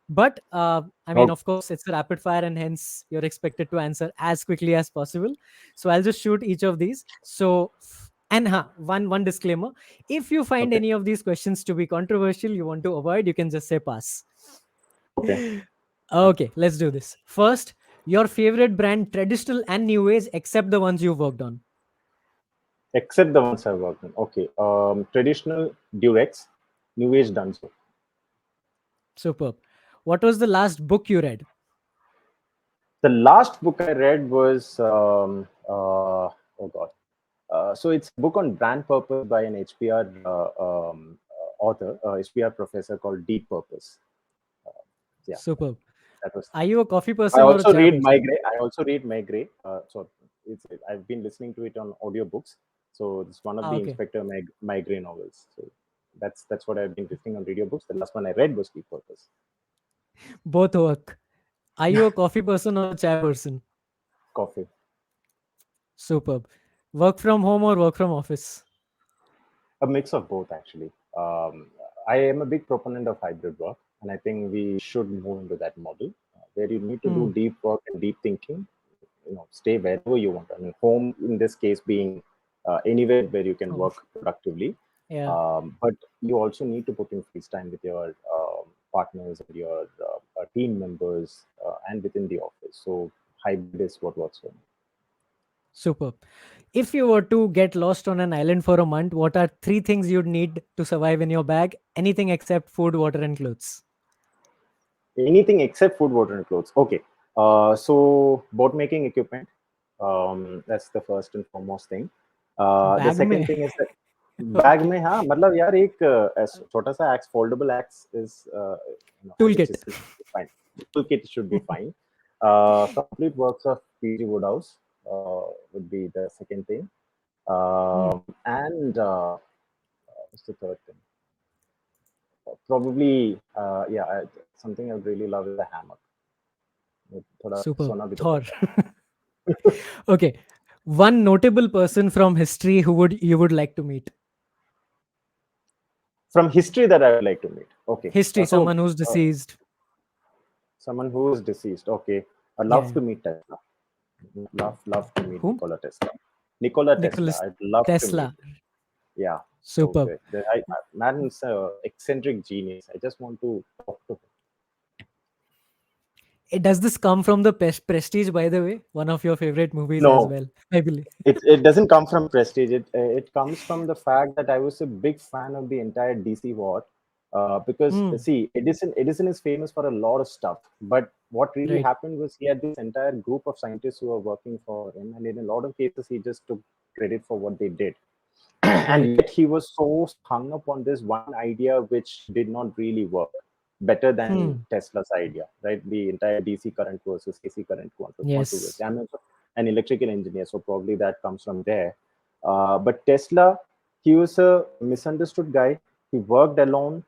but I mean, Oh, of course, it's a rapid fire, and hence you're expected to answer as quickly as possible. So I'll just shoot each of these. So, and one disclaimer: if you find okay, any of these questions to be controversial, you want to avoid, you can just say pass. okay. Okay, let's do this. First, your favorite brand, traditional and new age, except the ones you've worked on. except the ones I've worked on. Okay, traditional Durex, New Age Dunzo. Superb. What was the last book you read? The last book I read was oh god. So it's a book on brand purpose by an HBR author, HBR professor called Deep Purpose. Yeah, Superb. that was. Are you a coffee I person or a also chai read person? Migrate. I also read Migrate. So I've been listening to it on audiobooks. So it's one of Ah, the okay. Migrate novels. So that's what I've been listening on audiobooks. The last one I read was Deep Purpose. Both work. Are you a coffee person or a chai person? Coffee. Superb. Work from home or work from office? A mix of both, actually. I am a big proponent of hybrid work, and I think we should move into that model where you need to Hmm. do deep work and deep thinking. Stay wherever you want. I mean, home in this case being anywhere where you can Home. work productively. Yeah. But you also need to put in face time with your partners and your team members and within the office. So hybrid is what works for me. Superb. If you were to get lost on an island for a month, what are three things you'd need to survive in your bag? Anything except food, water, and clothes. Anything except food, water, and clothes. Okay. So boat making equipment. That's the first and foremost thing. The Bag second में. thing is that bag Okay. में हाँ मतलब यार एक छोटा सा axe foldable axe is which Toolkit. is fine. Toolkit should be fine. Complete works of PG Woodhouse would be the second thing. Hmm. And what's the third thing? Probably yeah, something I would really love is a hammock. थोड़ा Superb. सोना भी तो Thor. पड़ता है. Okay. One notable person from history who would you would like to meet. From history that I would like to meet. Okay, History, so someone who's deceased. someone who is deceased. Okay, I'd Yeah, love yeah. to meet Tesla. Love to meet Whom? Nikola Tesla. Nikola Tesla. Nicholas I'd love to meet Tesla. him. Yeah, so Superb. good. Man's eccentric genius. I just want to talk to him. Does this come from the Prestige, by the way? One of your favorite movies as No, well, I believe. it doesn't come from prestige. It comes from the fact that I was a big fan of the entire DC war. Because Hmm. see, Edison is famous for a lot of stuff, but what really Right. happened was he had this entire group of scientists who were working for him, and in a lot of cases, he just took credit for what they did. And Right. yet he was so hung up on this one idea which did not really work better than Hmm. Tesla's idea, right? The entire DC current versus AC current controversy. Yes. I'm also an electrical engineer, so probably that comes from there. But Tesla, he was a misunderstood guy. He worked alone.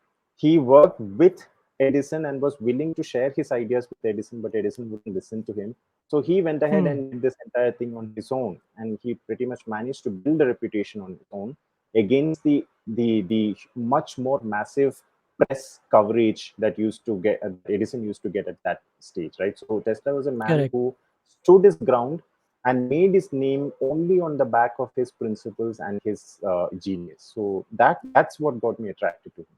He worked with Edison and was willing to share his ideas with Edison, but Edison wouldn't listen to him. So he went ahead Hmm. and did this entire thing on his own, and he pretty much managed to build a reputation on his own against the much more massive press coverage that used to get that Edison used to get at that stage, right? So Tesla was a man Correct. who stood his ground and made his name only on the back of his principles and his genius. So that's what got me attracted to him.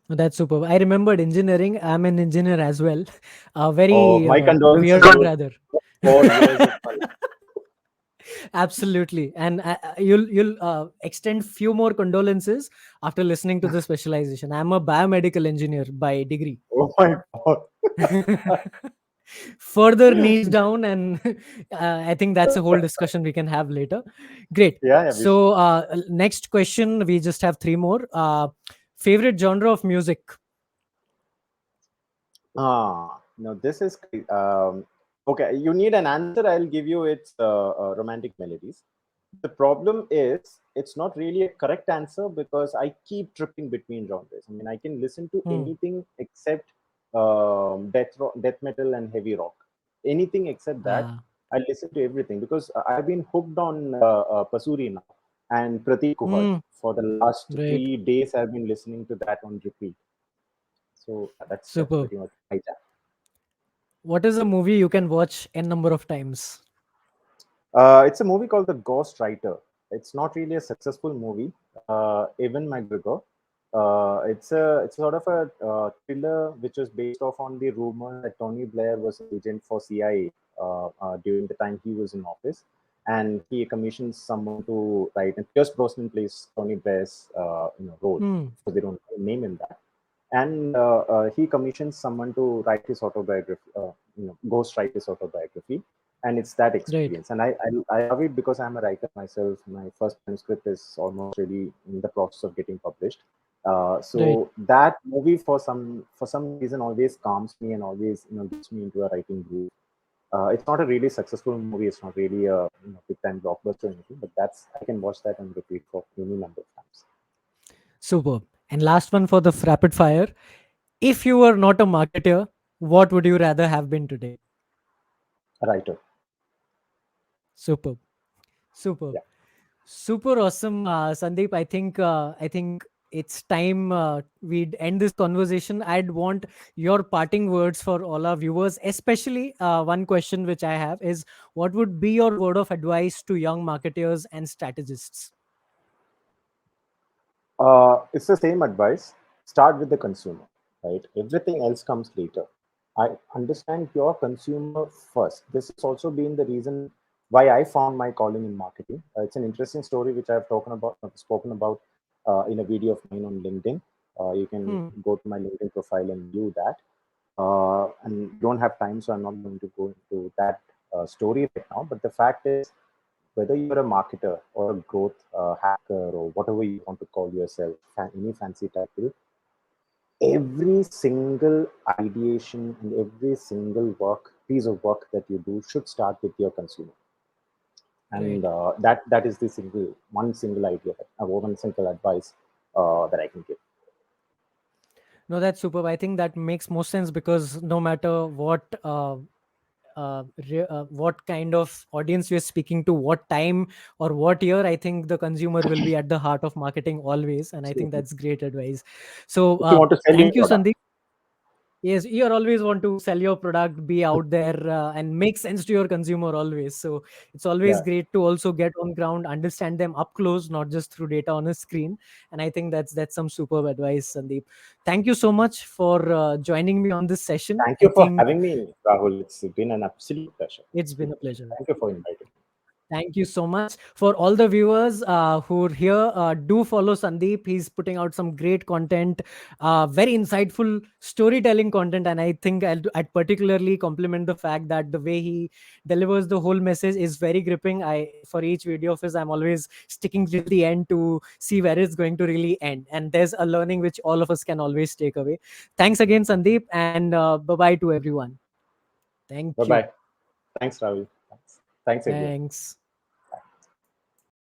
That's superb. I remembered engineering. I'm an engineer as well. Oh, Very my condolences, weird one, dude. rather. 4 years of my life. Absolutely, and you'll extend few more condolences after listening to the specialization. I'm a biomedical engineer by degree. Oh my god. Further niche down, and I think that's a whole discussion we can have later. Great. Yeah, we should. So next question, we just have three more. Favorite genre of music? No, this is okay. You need an answer. I'll give you its romantic melodies. The problem is it's not really a correct answer because I keep tripping between genres. I mean, I can listen to Hmm. anything except death metal and heavy rock. Anything except that, Ah. I listen to everything because I've been hooked on Pasuri now and Pratik Kuhad Hmm. for the last Right. 3 days. I've been listening to that on repeat. So that's Superb. pretty much my jam. What is a movie you can watch n number of times? It's a movie called The Ghost Writer. It's not really a successful movie. Evan McGregor. It's sort of a thriller which is based off on the rumor that Tony Blair was an agent for CIA during the time he was in office, and he commissions someone to write. And Pierce Brosnan plays Tony Blair's role. Hmm. Of course, they don't name him that. And he commissions someone to write his autobiography, ghost write his autobiography, and it's that Right. experience. And I love it because I'm a writer myself. My first manuscript is almost ready, in the process of getting published. Right. So that movie, for some reason, always calms me and always gets me into a writing groove. It's not a really successful movie. It's not really a big time blockbuster or anything, but that's I can watch that and repeat for any number of times. Superb. And last one for the rapid fire. If you were not a marketer, what would you rather have been today? A writer. Superb. Superb. Yeah. Super awesome, Sandeep. I think it's time we'd end this conversation. I'd want your parting words for all our viewers, especially one question which I have is, what would be your word of advice to young marketers and strategists? It's the same advice. Start with the consumer, right? Everything else comes later. I understand your consumer first. This has also been the reason why I found my calling in marketing. It's an interesting story which I've spoken about in a video of mine on LinkedIn. You can Hmm. go to my LinkedIn profile and view that. And we don't have time, so I'm not going to go into that story right now. But the fact is, whether you're a marketer or a growth hacker or whatever you want to call yourself, any fancy title, every single ideation and every single piece of work that you do should start with your consumer. And Right. that is the one single idea, one single advice that I can give. No, that's superb. I think that makes most sense because no matter what kind of audience you're speaking to, what time or what year, I think the consumer will be at the heart of marketing always, and I think Absolutely. that's great advice. So If you want to sell your thank you, product, Sandeep. Yes, you always want to sell your product, be out there, and make sense to your consumer always. So it's always yeah. great to also get on ground, understand them up close, not just through data on a screen. And I think that's some superb advice, Sandeep. Thank you so much for joining me on this session. Thank I you for think having me, Rahul. It's been an absolute pleasure. it's been a pleasure. Thank you for inviting me. Thank you so much. For all the viewers who are here, do follow Sandeep. He's putting out some great content, very insightful storytelling content. And I think I'd particularly compliment the fact that the way he delivers the whole message is very gripping. For each video of his, I'm always sticking till the end to see where it's going to really end. And there's a learning which all of us can always take away. Thanks again, Sandeep. And bye bye to everyone. Thank Bye you. bye. Thanks, Rahul. Thanks everyone. Thanks.